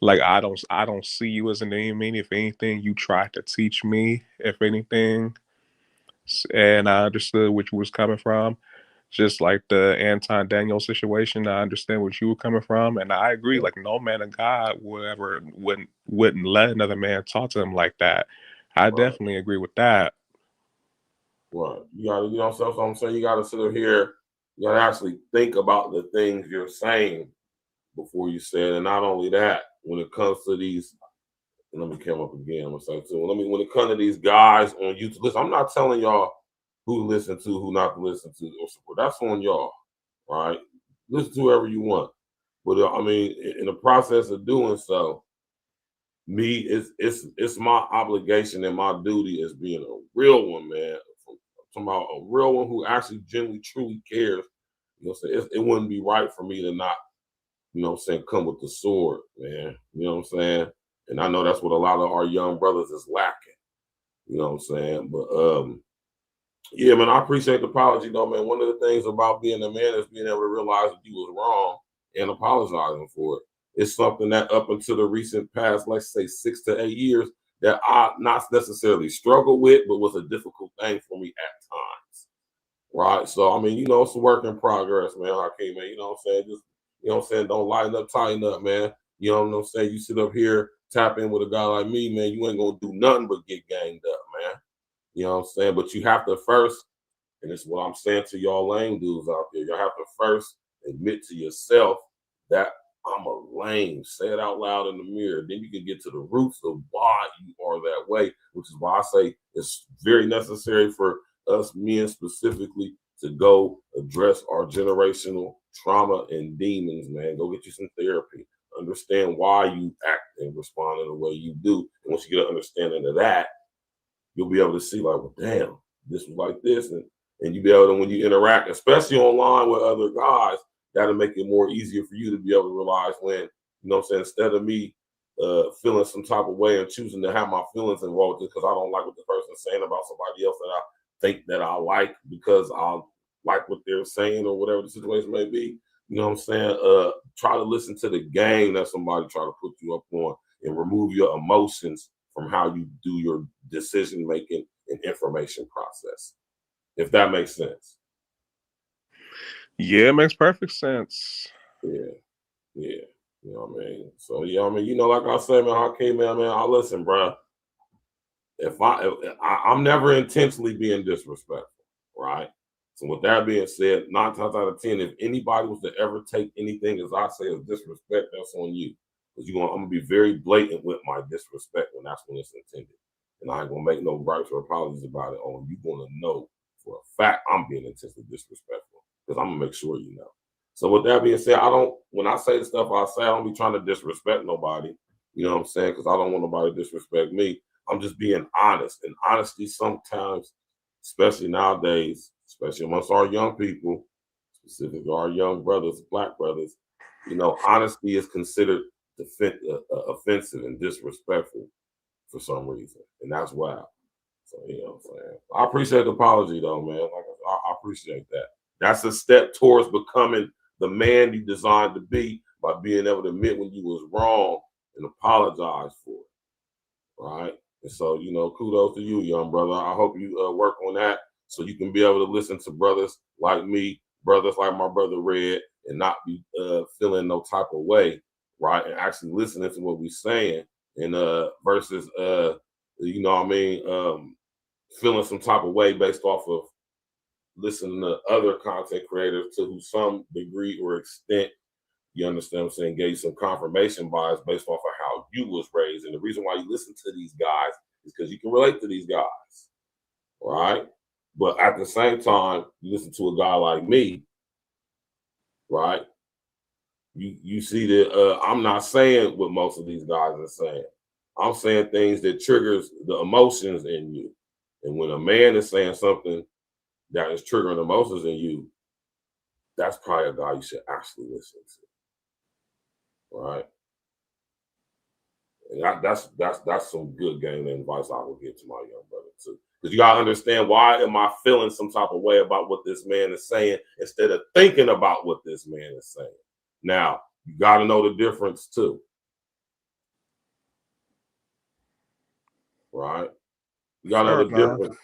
Like, I don't see you as an enemy. If anything, you tried to teach me, if anything. And I understood where you was coming from. Just like the Anton Daniel situation, I understand where you were coming from, and I agree. Like, no man of God wouldn't let another man talk to him like that. I definitely agree with that. Right. You gotta, you know what I'm saying? You gotta sit up here, you gotta actually think about the things you're saying before you say it. And not only that, when it comes to these, and let me come up again, I'm gonna say too. When it comes to these guys on YouTube, listen, I'm not telling y'all who to listen to, who not to listen to, or support. That's on y'all, right? Listen to whoever you want. But I mean, in the process of doing so, me, it's my obligation and my duty as being a real one, man. I'm talking about a real one who actually genuinely, truly cares. You know what I'm saying? It wouldn't be right for me to not, you know what I'm saying, come with the sword, man. You know what I'm saying? And I know that's what a lot of our young brothers is lacking. You know what I'm saying? But yeah, man, I appreciate the apology though, man. One of the things about being a man is being able to realize that you was wrong and apologizing for it. It's something that up until the recent past, let's say 6 to 8 years, that I not necessarily struggled with, but was a difficult thing for me at times. Right. So I mean, you know, it's a work in progress, man. Hakeem, man. You know what I'm saying? Just, you know what I'm saying, don't lighten up, tighten up, man. You know what I'm saying? You sit up here, tap in with a guy like me, man, you ain't gonna do nothing but get ganged up, man. You know what I'm saying? But you have to first, and it's what I'm saying to y'all lame dudes out there, y'all have to first admit to yourself that I'm a lame. Say it out loud in the mirror. Then you can get to the roots of why you are that way, which is why I say it's very necessary for us men specifically to go address our generational trauma and demons, man. Go get you some therapy. Understand why you act and respond in the way you do. And once you get an understanding of that, you'll be able to see, like, well, damn, this was like this. And you be able to, when you interact, especially online with other guys, that'll make it more easier for you to be able to realize when, you know what I'm saying, instead of me feeling some type of way and choosing to have my feelings involved because I don't like what the person's saying about somebody else that I think that I like because I like what they're saying or whatever the situation may be. You know what I'm saying? Try to listen to the game that somebody try to put you up on and remove your emotions from how you do your decision making and information process. If that makes sense. Yeah, it makes perfect sense. Yeah. You know what I mean? So like I said, man, Hakeem, man, I listen, bro. If I'm never intentionally being disrespectful, right? So with that being said, 9 times out of 10, if anybody was to ever take anything as I say as disrespect, that's on you. Because I'm gonna be very blatant with my disrespect when that's when it's intended. And I ain't gonna make no gripes or apologies about it. Oh, you gonna know for a fact I'm being intentionally disrespectful. Because I'm gonna make sure you know. So with that being said, when I say the stuff I say, I don't be trying to disrespect nobody. You know what I'm saying? Because I don't want nobody to disrespect me. I'm just being honest. And honesty sometimes, especially nowadays, especially amongst our young people, specifically our young brothers, black brothers, honesty is considered offensive and disrespectful for some reason. And that's wild. So, you know what I'm saying? I appreciate the apology, though, man. I appreciate that. That's a step towards becoming the man you designed to be by being able to admit when you was wrong and apologize for it. Right? And so, kudos to you, young brother. I hope you work on that so you can be able to listen to brothers like me, brothers like my brother Red, and not be feeling no type of way, right? And actually listening to what we're saying and versus, feeling some type of way based off of listening to other content creators to who some degree or extent, you understand what I'm saying, gave some confirmation bias based off of how you was raised. And the reason why you listen to these guys is because you can relate to these guys, right? But at the same time, you listen to a guy like me, right? You see that I'm not saying what most of these guys are saying. I'm saying things that triggers the emotions in you. And when a man is saying something that is triggering emotions in you, that's probably a guy you should actually listen to, right? And that's some good game advice I will give to my young brother too. Because you gotta understand, why am I feeling some type of way about what this man is saying instead of thinking about what this man is saying? Now, you gotta know the difference too. Right? You gotta know the difference.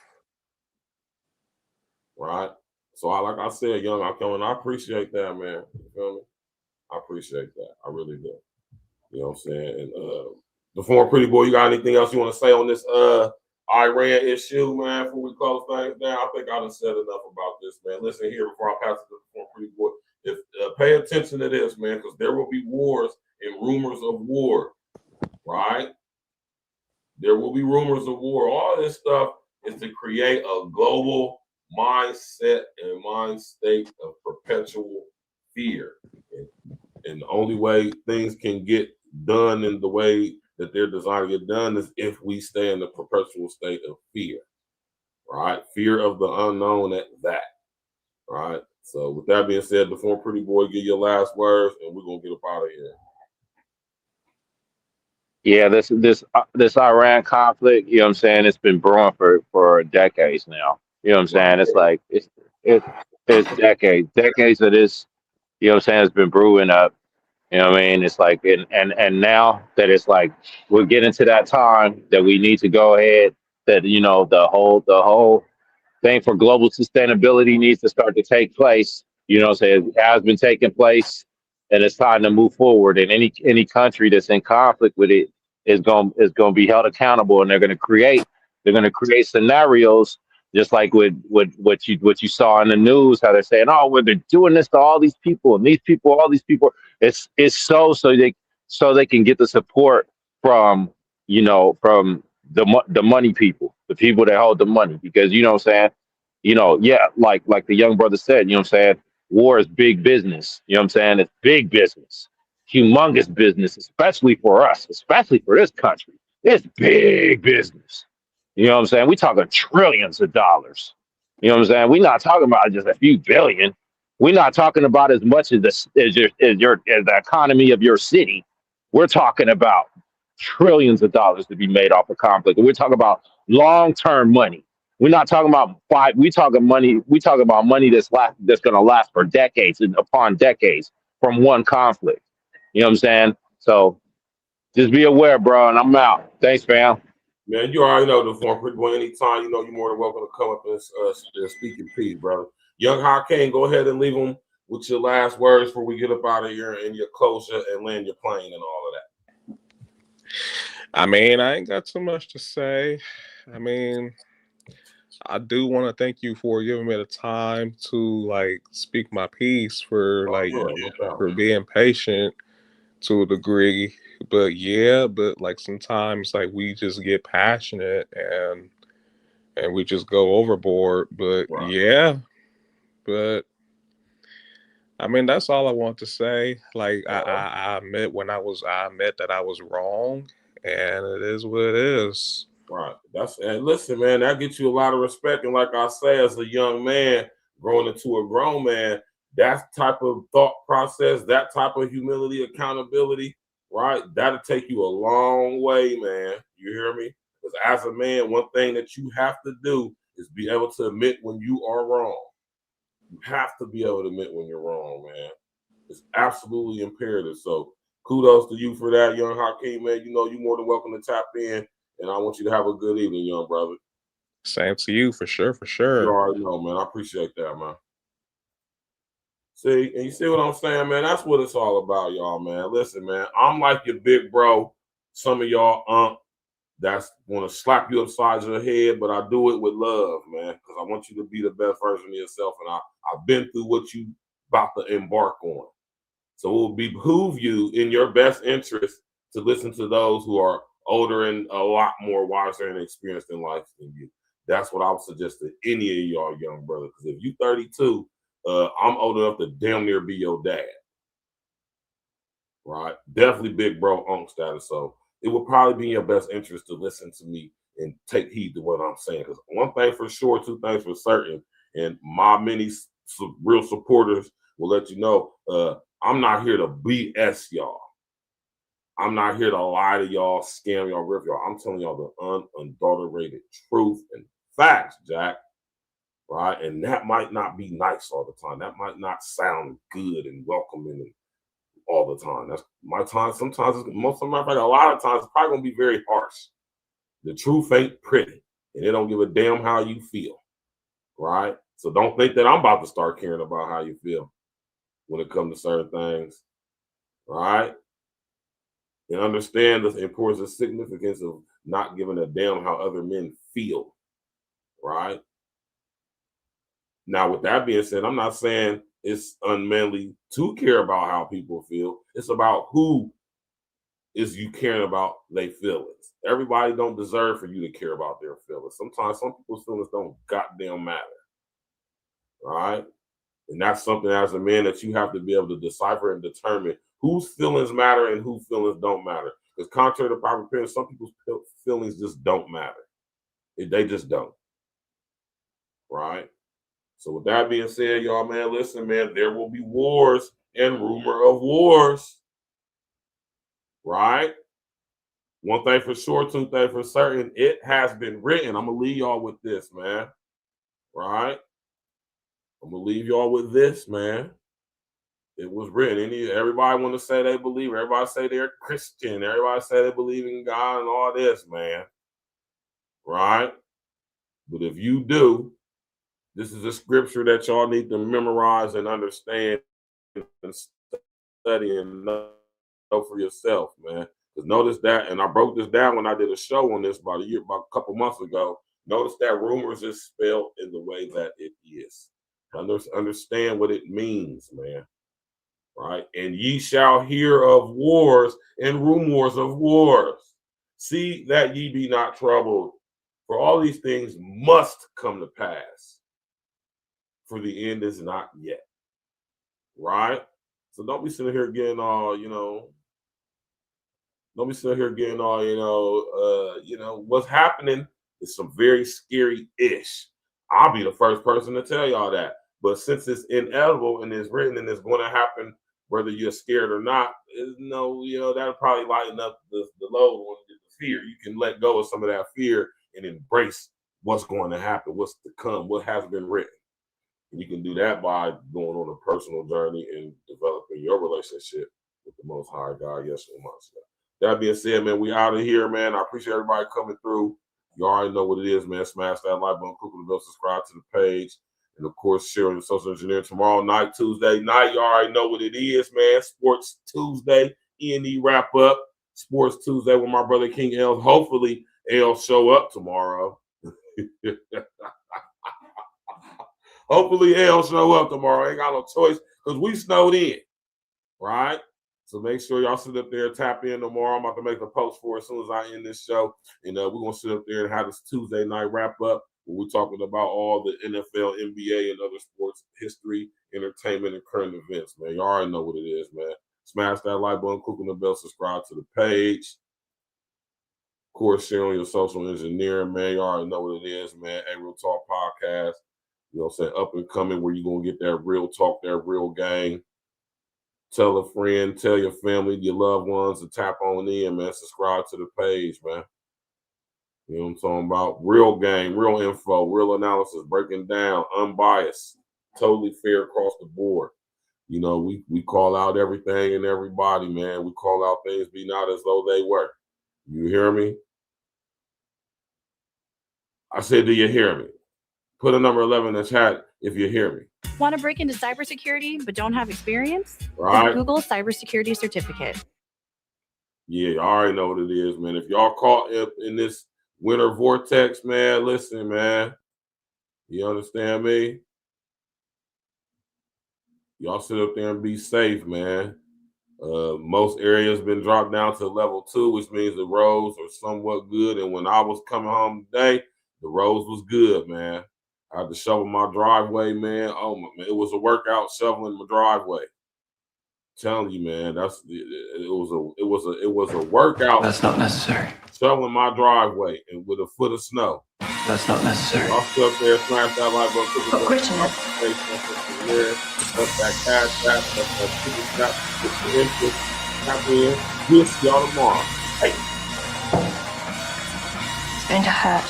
Right? So like I said, young, I appreciate that, man. You feel me? I appreciate that. I really do. You know what I'm saying? And the former pretty boy, you got anything else you want to say on this Iran issue, man, before we close things down? I think I done said enough about this, man. Listen here before I pass it to the former pretty boy. If pay attention to this, man, because there will be wars and rumors of war, right? There will be rumors of war. All this stuff is to create a global mindset and mind state of perpetual fear. And the only way things can get done in the way that they're designed to get done is if we stay in a perpetual state of fear, right? Fear of the unknown at that, right? So with that being said, the former pretty boy, give your last words, and we're going to get up out of here. Yeah, this Iran conflict, you know what I'm saying, it's been brewing for decades now. You know what I'm saying? It's like it's decades of this, you know what I'm saying, it's been brewing up. You know what I mean? It's like and now that it's like we're getting to that time that we need to go ahead, that the whole thing for global sustainability needs to start to take place. You know what I'm saying? It has been taking place, and it's time to move forward. And any country that's in conflict with it is going to be held accountable, and they're going to create scenarios just like with what you saw in the news, how they're saying, oh, well, they're doing this to all these people and all these people. It's so they can get the support from the money people, the people that hold the money, because you know what I'm saying, yeah, like the young brother said, you know what I'm saying, war is big business. You know what I'm saying? It's big business, humongous business, especially for us, especially for this country. It's big business. You know what I'm saying? We talking trillions of dollars. You know what I'm saying? We're not talking about just a few billion. We're not talking about as much as the economy of your city. We're talking about trillions of dollars to be made off of conflict. We're talking about long-term money. We're not talking about five. We talking money. We talking about money that's going to last for decades and upon decades from one conflict. You know what I'm saying? So just be aware, bro. And I'm out. Thanks, fam. Man, you already know the form. Pretty boy, anytime, you know, you're more than welcome to come up and speak in peace, brother. Young Hakeem, go ahead and leave them with your last words before we get up out of here and your closure and land your plane and all of that. I mean, I ain't got too much to say. I mean, I do want to thank you for giving me the time to like speak my piece, for for being patient to a degree. But yeah, but like sometimes like we just get passionate and we just go overboard. But yeah, but I mean that's all I want to say. Like I admit I admit that I was wrong, and it is what it is. Right. And listen, man, that gets you a lot of respect. And like I say, as a young man growing into a grown man, that type of thought process, that type of humility, accountability, right? That'll take you a long way, man. You hear me? Because as a man, one thing that you have to do is be able to admit when you are wrong. You have to be able to admit when you're wrong, man. It's absolutely imperative. So kudos to you for that, young Hakeem, man. You know, you're more than welcome to tap in. And I want you to have a good evening, young brother. Same to you, for sure, for sure. You already know, man. I appreciate that, man. See, and you see what I'm saying, man? That's what it's all about, y'all, man. Listen, man, I'm like your big bro. Some of y'all that's want to slap you upside your head, but I do it with love, man, because I want you to be the best version of yourself. And I've been through what you about to embark on. So it will behoove you in your best interest to listen to those who are older and a lot more wiser and experienced in life than you. That's what I would suggest to any of y'all young brothers. Because if you 32, I'm old enough to damn near be your dad. Right? Definitely big bro unk status. So it would probably be in your best interest to listen to me and take heed to what I'm saying. Because one thing for sure, two things for certain, and my many real supporters will let you know, I'm not here to BS y'all. I'm not here to lie to y'all, scam y'all, rip y'all. I'm telling y'all the unadulterated truth and facts, Jack. Right? And that might not be nice all the time. That might not sound good and welcoming all the time. That's my time. Sometimes, most of my fact, a lot of times, it's probably gonna be very harsh. The truth ain't pretty, and they don't give a damn how you feel. Right? So don't think that I'm about to start caring about how you feel when it comes to certain things. Right? And understand the importance and significance of not giving a damn how other men feel, right? Now, with that being said, I'm not saying it's unmanly to care about how people feel. It's about who is you caring about their feelings. Everybody don't deserve for you to care about their feelings. Sometimes some people's feelings don't goddamn matter, right? And that's something as a man that you have to be able to decipher and determine whose feelings matter and whose feelings don't matter. Because contrary to proper parents, some people's feelings just don't matter. They just don't. Right? So with that being said, y'all, man, listen, man, there will be wars and rumor of wars. Right? One thing for sure, two things for certain, it has been written. I'm going to leave y'all with this, man. Right? I'm going to leave y'all with this, man. It was written. Everybody want to say they believe. Everybody say they're Christian. Everybody say they believe in God and all this, man. Right? But if you do, this is a scripture that y'all need to memorize and understand and study and know for yourself, man. Because notice that, and I broke this down when I did a show on this about a couple months ago. Notice that rumors is spelled in the way that it is. Understand what it means, man. Right? And ye shall hear of wars and rumors of wars. See that ye be not troubled. For all these things must come to pass. For the end is not yet. Right? So don't be sitting here getting all, don't be sitting here getting all, what's happening is some very scary-ish. I'll be the first person to tell y'all that. But since it's inevitable and it's written and it's going to happen, whether you're scared or not, that'll probably lighten up the load on the fear. You can let go of some of that fear and embrace what's going to happen, what's to come, what has been written. And you can do that by going on a personal journey and developing your relationship with the Most High God, Yeshua Mashiach. That being said, man, we out of here, man. I appreciate everybody coming through. You already know what it is, man. Smash that like button, click on the bell, subscribe to the page. And, of course, share on the social engineer tomorrow night, Tuesday night. You already know what it is, man. Sports Tuesday, E&E wrap up. Sports Tuesday with my brother King L. Hopefully, L show up tomorrow. Hopefully, L show up tomorrow. Ain't got no choice because we snowed in, right? So make sure y'all sit up there, tap in tomorrow. I'm about to make a post for it as soon as I end this show. And we're going to sit up there and have this Tuesday night wrap up. We're talking about all the NFL, NBA, and other sports history, entertainment, and current events, man. You already know what it is, man. Smash that like button, click on the bell, subscribe to the page. Of course, share on your social engineering, man. You already know what it is, man. A Real Talk Podcast. You know what I'm saying? Up and coming where you're going to get that real talk, that real game. Tell a friend, tell your family, your loved ones to tap on in, man. Subscribe to the page, man. You know what I'm talking about? Real game, real info, real analysis, breaking down, unbiased, totally fair across the board. You know, we call out everything and everybody, man. We call out things be not as though they were. You hear me? I said, do you hear me? Put a number 11 in the chat if you hear me. Want to break into cybersecurity but don't have experience? Right. Google Cybersecurity Certificate. Yeah, you already know what it is, man. If y'all caught up in this winter vortex, man, listen, man. You understand me? Y'all sit up there and be safe, man. Most areas been dropped down to level 2, which means the roads are somewhat good. And when I was coming home today, the roads was good, man. I had to shovel my driveway, man. Oh man, it was a workout shoveling my driveway. I'm telling you, man, it was a workout. That's not necessary. Shoveling my driveway and with a foot of snow. That's not necessary. I'll sit up there, smash that like button, up that cash app, that ticket shop, get the interest, tap in. We'll see y'all tomorrow. Hey. It's going to hurt.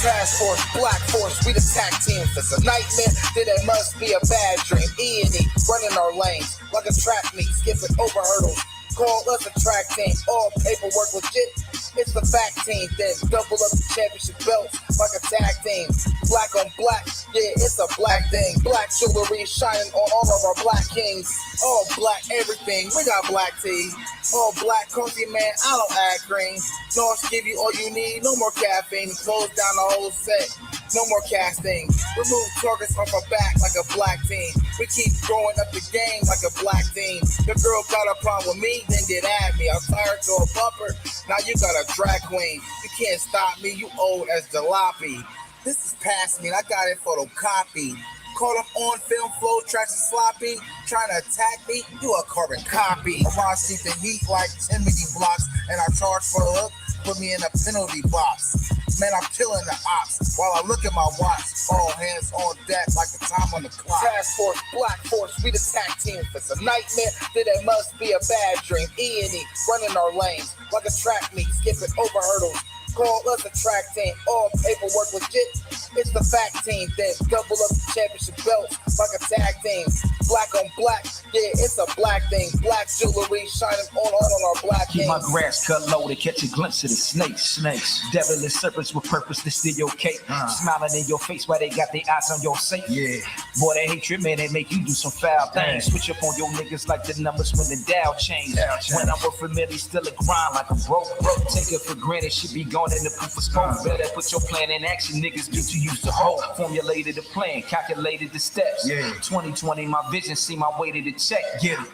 Task Force, Black Force, we the tag team. If it's a nightmare, then it must be a bad dream. E&E, running our lanes like a track meet, skipping over hurdles. Call us a track team, all paperwork legit. It's the fact team, then double up the championship belts like a tag team. Black on black, yeah, it's a black thing. Black jewelry shining on all of our black kings. All black everything, we got black tea. All black coffee, man, I don't add green. North give you all you need, no more caffeine. Close down the whole set, no more casting. Remove targets off our back like a black team. We keep growing up the game like a black team. The girl got a problem with me, then get at me. I'm tired to a bumper, now you got a drag queen. You can't stop me, you old as jalopy. This is past me, and I got it photocopied. Caught up on film, flow, tracks and sloppy. Trying to attack me, you a carbon copy. I see the heat like 10 million blocks, and I charge for a hook, put me in a penalty box. Man, I'm killing the ops while I look at my watch. All hands on deck like the time on the clock. Task Force, Black Force, we the tag team. If it's a nightmare, then it must be a bad dream. E&E, running our lanes like a track meet, skipping over hurdles. Call us a track team, all paperwork legit. It's the fact team, then double up the championship belts like a tag team. Black on black, yeah, it's a black thing. Black jewelry shining on our black Keep my things. grass cut low to catch a glimpse of the snakes. Devilish serpents with purpose to steal your cake. Smiling in your face while they got their eyes on your safe. Yeah. Boy, that hatred, man, they make you do some foul things. Switch up on your niggas like the numbers when the Dow change. When I work for Millie, still a grind like a broke. Take it for granted, should be gone in the proof of smoke. Better put your plan in action, niggas get to use the whole. Formulated the plan, calculated the steps. 2020, my vision, see my way to the check.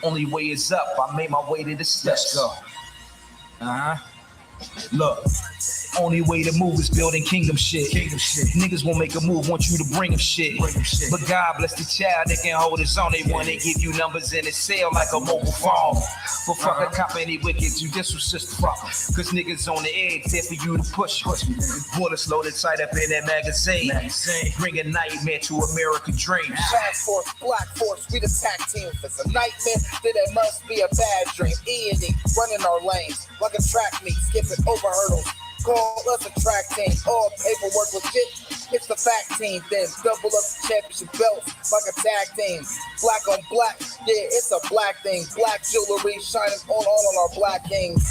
Only way is up, I made my way to the steps. Let's go. Look. Only way to move is building kingdom shit. Niggas won't make a move, want you to bring them shit. But God bless the child that can hold his own. They want to give you numbers in his cell like a mobile phone. But fuck a cop, any wicked, you this was just fuck. Cause niggas on the edge, there for you to push. Bullets loaded tight up in that magazine. Bring a nightmare to American dreams. Task Force, Black Force, we the tag team. If it's a nightmare, then it must be a bad dream. E&E, running our lanes like a track meet, skipping over hurdles. Call us a track team, all paperwork legit. It's the fact team, then double up the championship belts like a tag team. Black on black, yeah, it's a black thing. Black jewelry shining on our black kings.